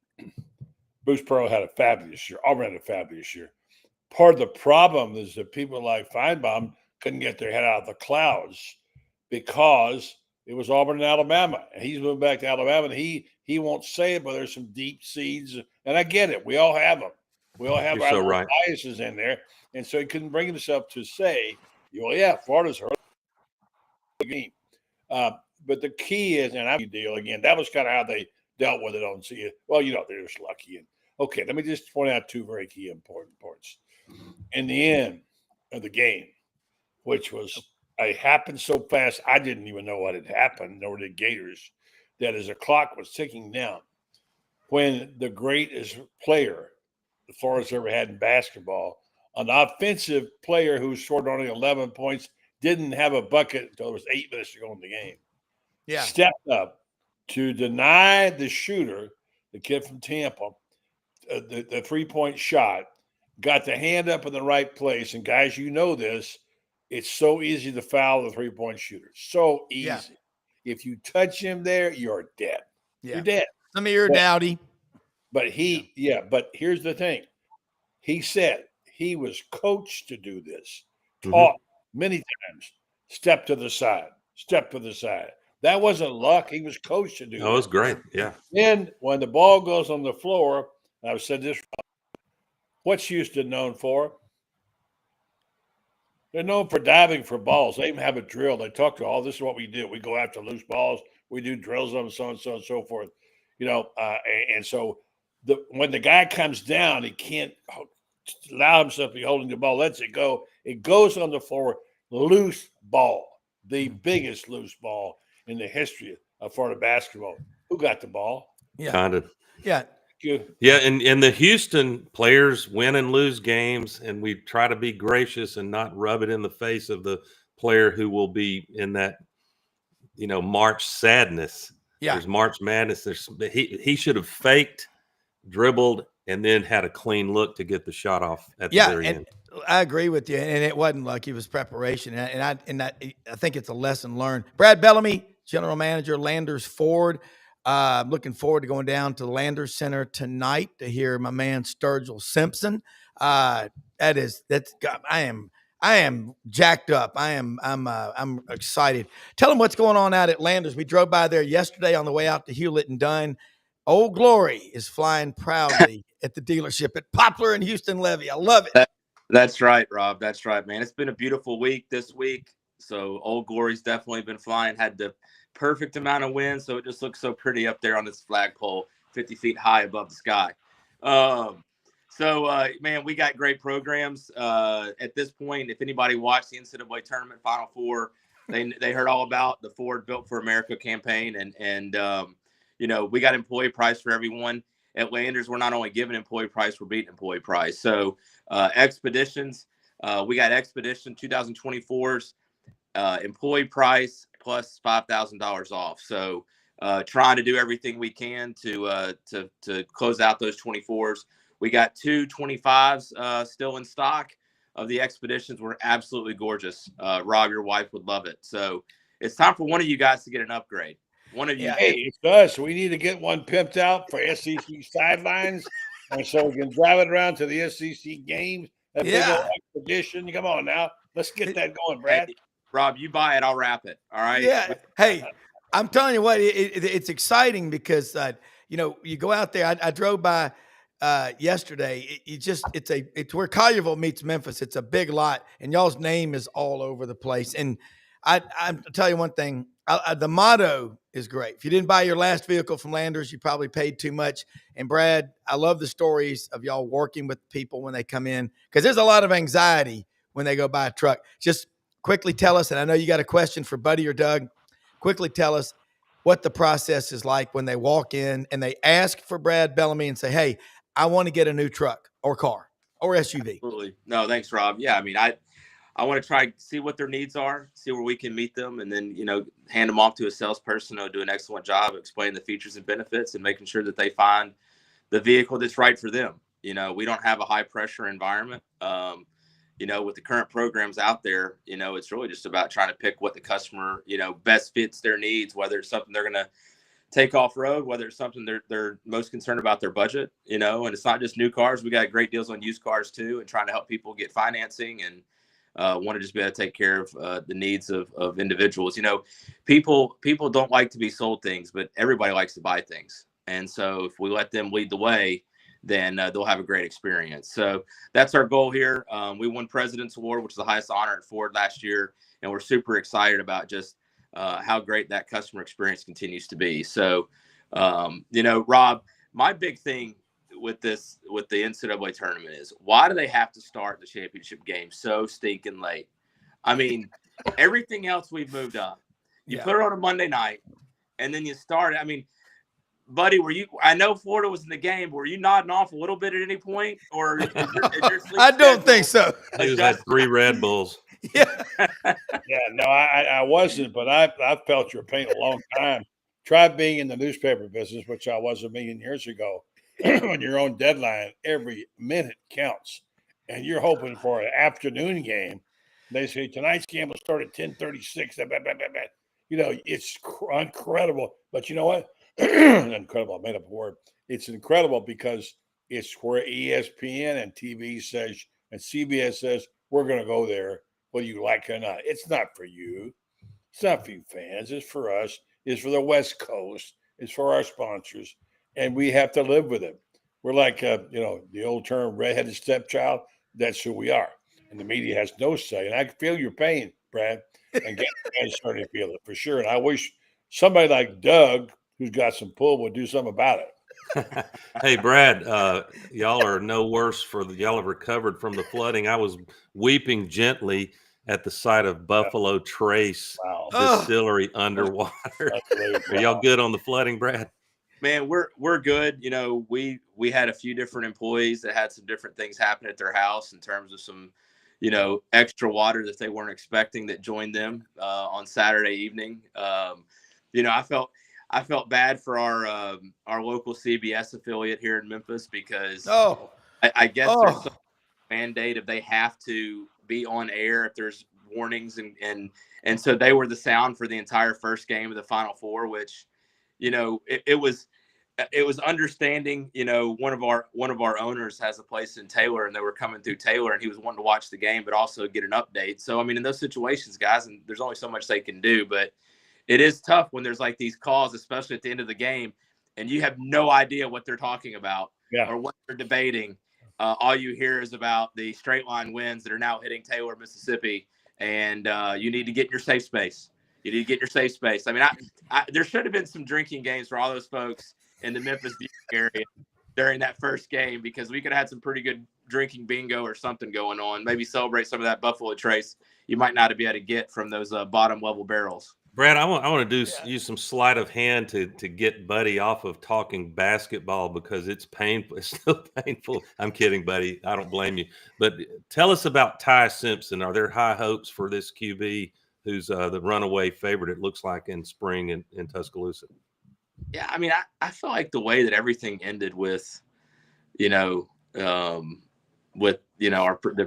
Bruce Pearl had a fabulous year. Auburn had a fabulous year. Part of the problem is that people like Feinbaum couldn't get their head out of the clouds because it was Auburn and Alabama. And he's moving back to Alabama, and he won't say it, but there's some deep seeds. And I get it. We all have them. We all have our biases in there. And so he couldn't bring himself to say, well, yeah, Florida's hurt the game. But the key is, and I'm deal again, that was kind of how they dealt with it on see. Well, they're just lucky. And okay, let me just point out two very key important parts. In the end of the game, which was it happened so fast, I didn't even know what had happened, nor did Gators, that as the clock was ticking down, when the greatest player the Florida's ever had in basketball, an offensive player who scored only 11 points, didn't have a bucket until there was 8 minutes to go in the game. Yeah, stepped up to deny the shooter, the kid from Tampa, the 3-point shot, got the hand up in the right place. And guys, this, it's so easy to foul the 3-point shooter. So easy. Yeah. If you touch him there, you're dead. Yeah. You're dead. Some of your dowdy. But but here's the thing. He said he was coached to do this, taught many times, step to the side. That wasn't luck. He was coached to do that. That was great. Yeah. Then when the ball goes on the floor, and I've said this, what's Houston known for? They're known for diving for balls. They even have a drill. They talk to this is what we do. We go after loose balls. We do drills on so and so and so forth. And so when the guy comes down, he can't allow himself to be holding the ball, lets it go. It goes on the floor, loose ball, the biggest loose ball in the history of Florida basketball. Who got the ball? Yeah. Kind of. Yeah. Yeah, and the Houston players win and lose games, and we try to be gracious and not rub it in the face of the player who will be in that, March sadness. Yeah. There's March Madness. He should have faked, dribbled, and then had a clean look to get the shot off at the very end. I agree with you, and it wasn't luck; it was preparation, and I think it's a lesson learned. Brad Bellamy, general manager, Landers Ford. I'm looking forward to going down to the Landers Center tonight to hear my man Sturgill Simpson. I am jacked up. I'm excited. Tell them what's going on out at Landers. We drove by there yesterday on the way out to Hewlett and Dunn. Old Glory is flying proudly at the dealership at Poplar and Houston Levy. I love it. That's right, Rob. That's right, man. It's been a beautiful week this week. So Old Glory's definitely been flying. Had the perfect amount of wind, so it just looks so pretty up there on this flagpole, 50 feet high above the sky. Man, we got great programs. At this point, if anybody watched the NCAA tournament Final Four, they heard all about the Ford Built for America campaign, and we got employee price for everyone. At Landers, we're not only giving employee price, we're beating employee price. So Expeditions, we got Expedition 2024's employee price plus $5,000 off. So trying to do everything we can to close out those 24s. We got 2 25s still in stock of the Expeditions. We're absolutely gorgeous. Rob, your wife would love it. So it's time for one of you guys to get an upgrade. One of you. Hey, it's us. We need to get one pimped out for SEC Sidelines, and so we can drive it around to the SEC games. That big old Expedition. Come on now. Let's get that going, Brad. Hey, Rob, you buy it, I'll wrap it. All right. Yeah. Hey, I'm telling you what, it's exciting because you go out there. I drove by yesterday. It's where Collierville meets Memphis. It's a big lot, and y'all's name is all over the place. And I'll tell you one thing. The motto is great. If you didn't buy your last vehicle from Landers, you probably paid too much. And Brad, I love the stories of y'all working with people when they come in, because there's a lot of anxiety when they go buy a truck. Just quickly tell us, and I know you got a question for Buddy or Doug. Quickly tell us what the process is like when they walk in and they ask for Brad Bellamy and say, "Hey, I want to get a new truck or car or SUV." Absolutely. No, thanks, Rob. Yeah, I mean, I want to try to see what their needs are, see where we can meet them, and then, hand them off to a salesperson who'll do an excellent job explaining the features and benefits and making sure that they find the vehicle that's right for them. We don't have a high pressure environment. With the current programs out there, it's really just about trying to pick what the customer, best fits their needs, whether it's something they're going to take off road, whether it's something they're most concerned about their budget, and it's not just new cars. We got great deals on used cars too, and trying to help people get financing and want to just be able to take care of the needs of individuals. People don't like to be sold things, but everybody likes to buy things. And so if we let them lead the way, then they'll have a great experience. So that's our goal here. We won President's Award, which is the highest honor at Ford last year. And we're super excited about just how great that customer experience continues to be. So, Rob, my big thing with the NCAA tournament is, why do they have to start the championship game so stinking late? I mean, everything else we've moved up. You put it on a Monday night and then you start. I mean, Buddy, I know Florida was in the game, but were you nodding off a little bit at any point? Or is your sleep I don't think so. He was had 3 Red Bulls. Yeah. Yeah, no, I wasn't, but I felt your pain a long time. Try being in the newspaper business, which I was a million years ago. On your own deadline, every minute counts, and you're hoping for an afternoon game. They say tonight's game will start at 10:36. It's incredible. But you know what? Incredible. I made up a word. It's incredible because it's where ESPN and TV says and CBS says we're going to go there, whether you like it or not. It's not for you. It's not for you fans. It's for us. It's for the West Coast. It's for our sponsors. And we have to live with it. We're like, the old term redheaded stepchild. That's who we are. And the media has no say. And I feel your pain, Brad, and guys starting to feel it for sure. And I wish somebody like Doug, who's got some pull, would do something about it. Hey, Brad, y'all are no worse y'all have recovered from the flooding. I was weeping gently at the sight of Buffalo Trace Distillery underwater. Are y'all good on the flooding, Brad? Man, we're good. We had a few different employees that had some different things happen at their house in terms of some, extra water that they weren't expecting that joined them on Saturday evening. I felt bad for our local CBS affiliate here in Memphis because I guess there's some mandate if they have to be on air if there's warnings and so they were the sound for the entire first game of the Final Four, which it was understanding. One of our owners has a place in Taylor, and they were coming through Taylor, and he was wanting to watch the game, but also get an update. So, I mean, in those situations, guys, and there's only so much they can do, but it is tough when there's like these calls, especially at the end of the game, and you have no idea what they're talking about or what they're debating. All you hear is about the straight line winds that are now hitting Taylor, Mississippi, and you need to get your safe space. You need to get your safe space. I mean, there should have been some drinking games for all those folks in the Memphis area during that first game, because we could have had some pretty good drinking bingo or something going on. Maybe celebrate some of that Buffalo Trace you might not be able to get from those bottom level barrels. Brad, I want to use some sleight of hand to get Buddy off of talking basketball, because it's painful. It's still painful. I'm kidding, Buddy. I don't blame you. But tell us about Ty Simpson. Are there high hopes for this QB who's the runaway favorite, it looks like, in spring in Tuscaloosa? Yeah, I mean, I feel like the way that everything ended with, the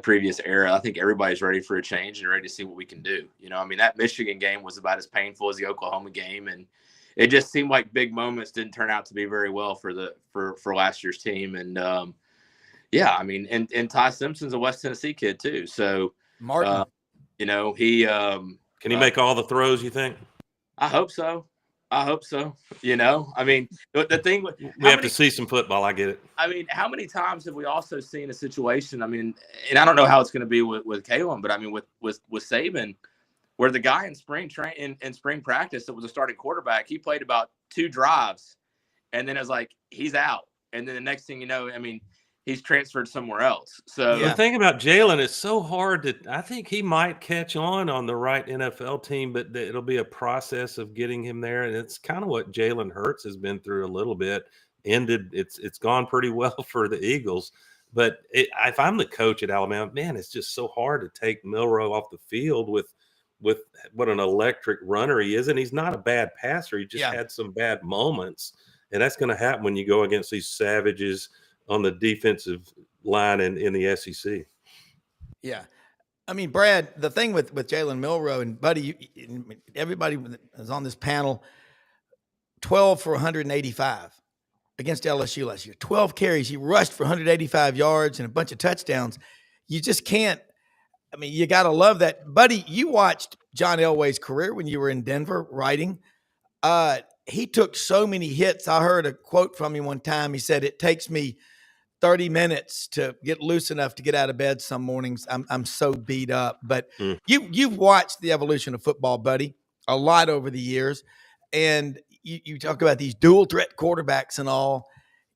previous era, I think everybody's ready for a change and ready to see what we can do. I mean, that Michigan game was about as painful as the Oklahoma game, and it just seemed like big moments didn't turn out to be very well for last year's team. And I mean, and Ty Simpson's a West Tennessee kid too, so Martin, he can he make all the throws, you think? I hope so. I hope so. I mean, the thing with we have to see some football. I get it. I mean, how many times have we also seen a situation? I mean, and I don't know how it's going to be with Kalen, but I mean, with Saban, where the guy in spring practice that was a starting quarterback, he played about 2 drives, and then it's like he's out, and then the next thing you know, I mean, he's transferred somewhere else. So the thing about Jalen is so hard to. I think he might catch on the right NFL team, but it'll be a process of getting him there, and it's kind of what Jalen Hurts has been through a little bit. It's gone pretty well for the Eagles, but if I'm the coach at Alabama, man, it's just so hard to take Milroe off the field with what an electric runner he is, and he's not a bad passer. He just had some bad moments, and that's going to happen when you go against these savages on the defensive line in the SEC. Yeah. I mean, Brad, the thing with Jalen Milroe and Buddy, everybody was on this panel, 12 for 185 against LSU last year. 12 carries. He rushed for 185 yards and a bunch of touchdowns. You just can't. I mean, you got to love that. Buddy, you watched John Elway's career when you were in Denver writing. He took so many hits. I heard a quote from him one time. He said, "It takes me 30 minutes to get loose enough to get out of bed some mornings. I'm so beat up." But you've watched the evolution of football, Buddy, a lot over the years. And you talk about these dual threat quarterbacks and all.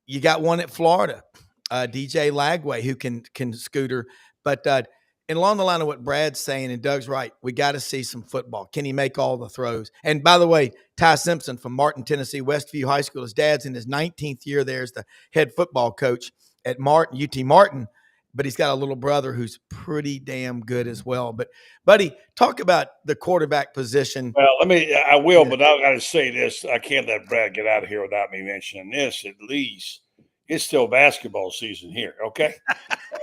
You got one at Florida, DJ Lagway, who can scooter. But and along the line of what Brad's saying, and Doug's right, we got to see some football. Can he make all the throws? And by the way, Ty Simpson from Martin, Tennessee, Westview High School, his dad's in his 19th year there as the head football coach at UT Martin, but he's got a little brother who's pretty damn good as well. But, Buddy, talk about the quarterback position. Well, I will, but I got to say this. I can't let Brad get out of here without me mentioning this. At least it's still basketball season here, okay?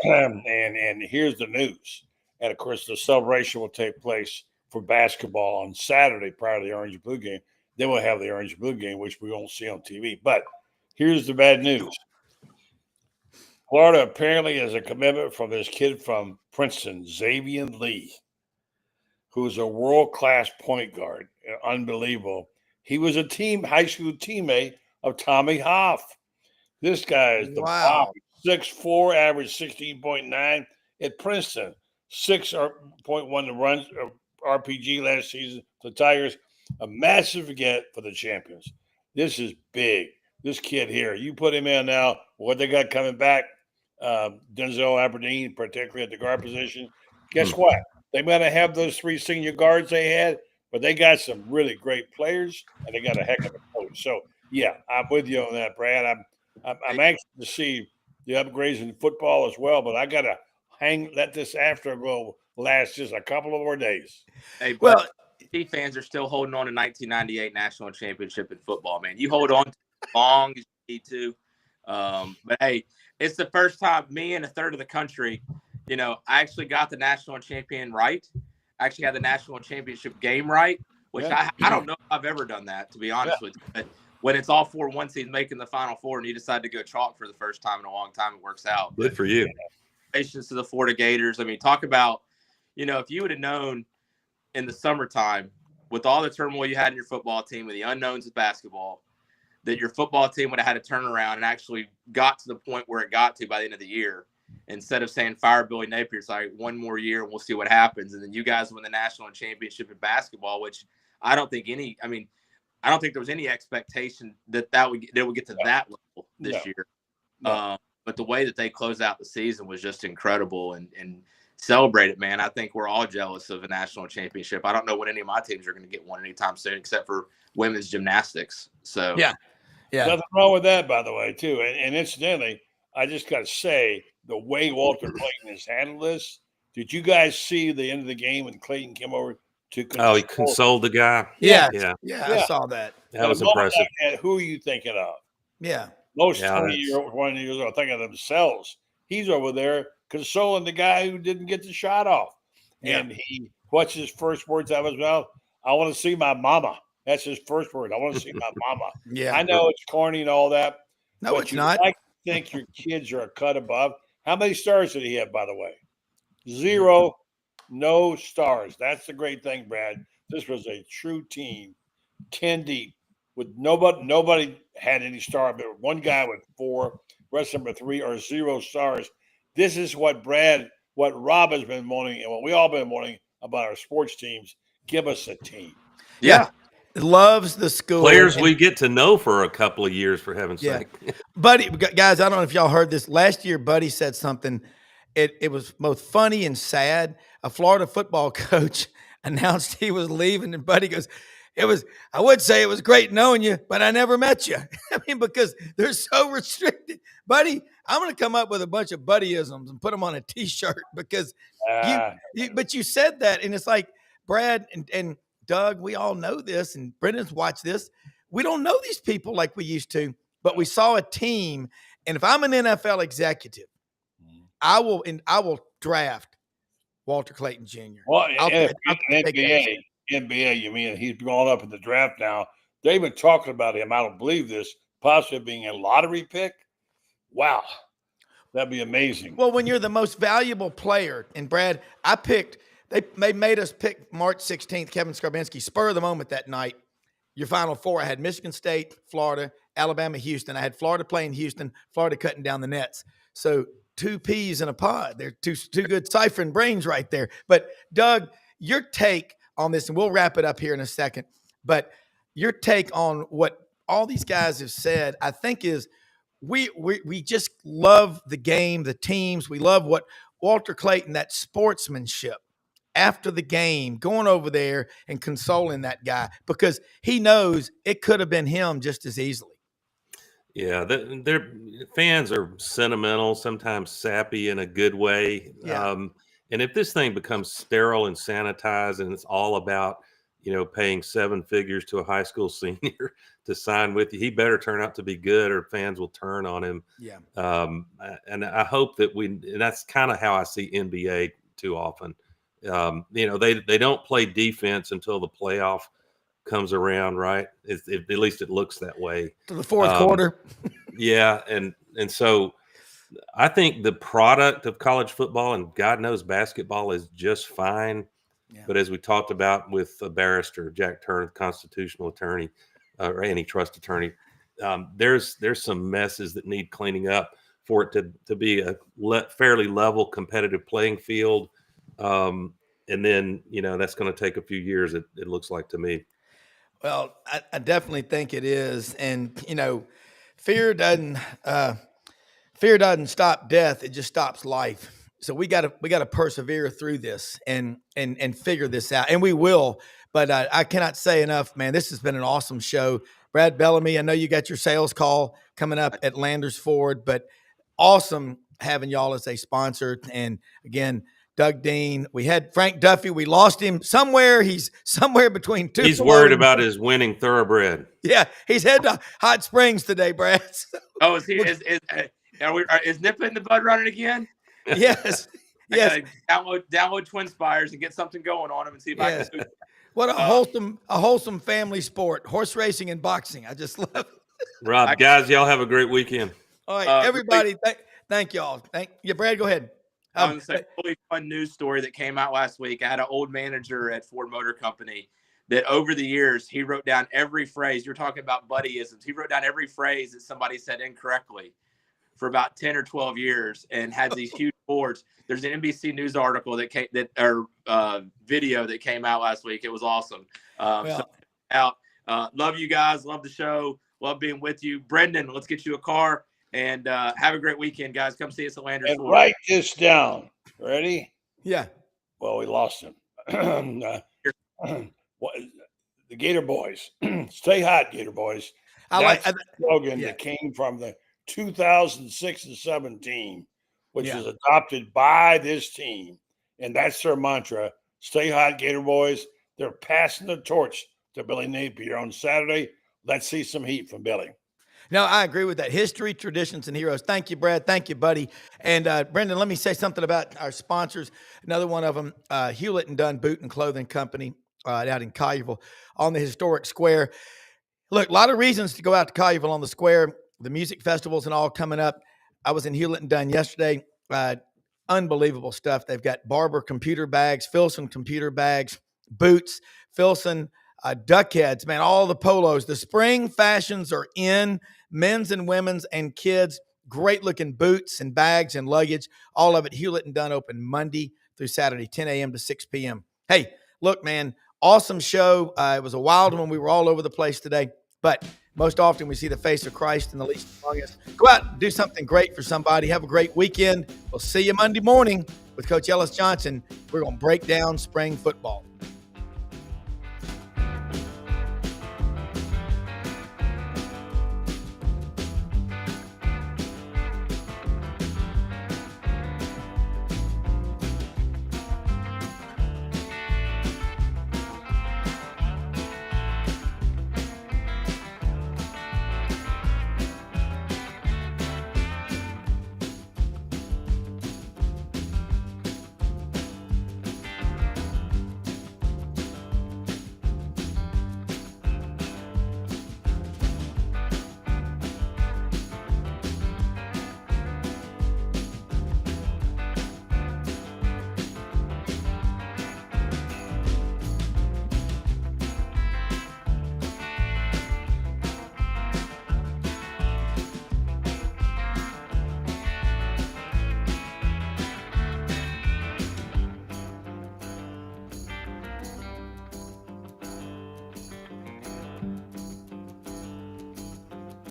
And here's the news. And, of course, the celebration will take place for basketball on Saturday prior to the Orange Blue game. Then we'll have the Orange Blue game, which we won't see on TV. But here's the bad news. Florida apparently has a commitment from this kid from Princeton, Xavier Lee, who's a world-class point guard. Unbelievable. He was a high school teammate of Tommy Hoff. This guy is the bomb. 6'4", average 16.9 at Princeton. 6.1 the runs RPG last season. The Tigers, a massive get for the champions. This is big. This kid here, you put him in now, what they got coming back, Denzel Aberdeen, particularly at the guard position. Guess what? They might have had those 3 senior guards they had, but they got some really great players, and they got a heck of a coach. So, yeah, I'm with you on that, Brad. I'm anxious to see the upgrades in football as well, but I got to let this afterglow last just a couple of more days. Hey, well, fans are still holding on to 1998 national championship in football, man. You hold on to it long as you need to. But hey, it's the first time me and a third of the country, I actually got the national champion right. I actually had the national championship game right, which I don't know if I've ever done that, to be honest with you. But when it's all 4 one seeds making the Final Four and you decide to go chalk for the first time in a long time, it works out. Good for you. Congratulations to the Florida Gators. I mean, talk about, if you would have known in the summertime with all the turmoil you had in your football team, with the unknowns of basketball, that your football team would have had a turnaround and actually got to the point where it got to by the end of the year. Instead of saying fire Billy Napier, it's like 1 more year and we'll see what happens. And then you guys win the national championship in basketball, which I don't think there was any expectation that they would get to that level this year. No. But the way that they closed out the season was just incredible and celebrate it, man. I think we're all jealous of a national championship. I don't know when any of my teams are going to get one anytime soon, except for women's gymnastics. So yeah. Nothing wrong with that, by the way, too. And incidentally, I just got to say, the way Walter Clayton has handled this, did you guys see the end of the game when Clayton came over to console? Oh, he consoled the guy. Yeah, I saw that. That was impressive. Who are you thinking of? Yeah. Most 20 years old are thinking of themselves. He's over there consoling the guy who didn't get the shot off. Yeah. And what's his first words out of his mouth? I want to see my mama. That's his first word. I want to see my mama. Yeah. I know it's corny and all that. No, it's not. Like to think your kids are a cut above. How many stars did he have, by the way? 0. No stars. That's the great thing, Brad. This was a true team, 10 deep, with nobody had any star, but one guy with 4, rest number 3 or 0 stars. This is what Rob has been wanting, and what we all been wanting about our sports teams. Give us a team. Yeah. Loves the school. Players we get to know for a couple of years, for heaven's sake. Buddy, guys, I don't know if y'all heard this. Last year, Buddy said something. It was both funny and sad. A Florida football coach announced he was leaving, and Buddy goes, I would say it was great knowing you, but I never met you. I mean, because they're so restricted. Buddy, I'm going to come up with a bunch of Buddyisms and put them on a T-shirt because but you said that, and it's like, Brad and Doug, we all know this, and Brendan's watched this. We don't know these people like we used to, but we saw a team. And if I'm an NFL executive, I will draft Walter Clayton Jr. Well, NBA, you mean he's gone up in the draft now. They've been talking about him. I don't believe this, possibly being a lottery pick. Wow, that'd be amazing. Well, when you're the most valuable player, and Brad, they made us pick March 16th, Kevin Skarbinski, spur of the moment that night. Your Final Four, I had Michigan State, Florida, Alabama, Houston. I had Florida playing Houston, Florida cutting down the nets. So 2 peas in a pod. They're two good ciphering brains right there. But Doug, your take on this, and we'll wrap it up here in a second, but your take on what all these guys have said, I think is we just love the game, the teams. We love what Walter Clayton, that sportsmanship after the game, going over there and consoling that guy because he knows it could have been him just as easily. Yeah, their fans are sentimental, sometimes sappy in a good way. Yeah. And if this thing becomes sterile and sanitized and it's all about, paying 7 figures to a high school senior to sign with you, he better turn out to be good or fans will turn on him. Yeah. And I hope that and that's kind of how I see NBA too often. They don't play defense until the playoff comes around, right? At least it looks that way. To the fourth quarter. Yeah. And so I think the product of college football, and God knows basketball, is just fine. Yeah. But as we talked about with a barrister, Jack Turner, constitutional attorney, or antitrust attorney, there's some messes that need cleaning up for it to be a fairly level competitive playing field. And then, that's going to take a few years, it looks like to me. Well, I definitely think it is. And, fear doesn't stop death. It just stops life. So we got to persevere through this and figure this out. And we will. But I cannot say enough, man. This has been an awesome show. Brad Bellamy, I know you got your sales call coming up at Landers Ford, but awesome having y'all as a sponsor. And again, Doug Dean, we had Frank Duffy. We lost him somewhere. He's somewhere between 2. He's worried about his winning thoroughbred. Yeah, he's headed to Hot Springs today, Brad. Oh, is Nip in the bud running again? Yes. Yes. Download Twin Spires and get something going on him and see if I can. What a wholesome family sport, horse racing and boxing. I just love it. Rob, guys, y'all have a great weekend. All right, everybody, thank y'all. Thank you, Brad. Go ahead. I was going to say, really fun news story that came out last week. I had an old manager at Ford Motor Company that over the years, he wrote down every phrase. You're talking about buddyisms. He wrote down every phrase that somebody said incorrectly for about 10 or 12 years and had these huge boards. There's an NBC News article video that came out last week. It was awesome. Love you guys. Love the show. Love being with you. Brenden, let's get you a car. And have a great weekend, guys. Come see us at Landers. And write this down. Ready? Yeah. Well, we lost him. The Gator Boys. Stay hot, Gator Boys. That's the slogan that came from the 2006 and 7 team, which is adopted by this team. And that's their mantra. Stay hot, Gator Boys. They're passing the torch to Billy Napier on Saturday. Let's see some heat from Billy. No, I agree with that. History, traditions, and heroes. Thank you, Brad. Thank you, buddy. And Brenden, let me say something about our sponsors. Another one of them, Hewlett and Dunn Boot and Clothing Company out in Collierville on the historic square. Look, a lot of reasons to go out to Collierville on the square. The music festivals and all coming up. I was in Hewlett and Dunn yesterday. Unbelievable stuff. They've got Barber computer bags, Filson computer bags, boots, Filson duck heads, man, all the polos. The spring fashions are in, men's and women's and kids. Great looking boots and bags and luggage. All of it Hewlett and Dunn open Monday through Saturday, 10 a.m. to 6 p.m. Hey, look, man, awesome show. It was a wild one. We were all over the place today, but most often we see the face of Christ in the least among us. Go out and do something great for somebody. Have a great weekend. We'll see you Monday morning with Coach Ellis Johnson. We're going to break down spring football.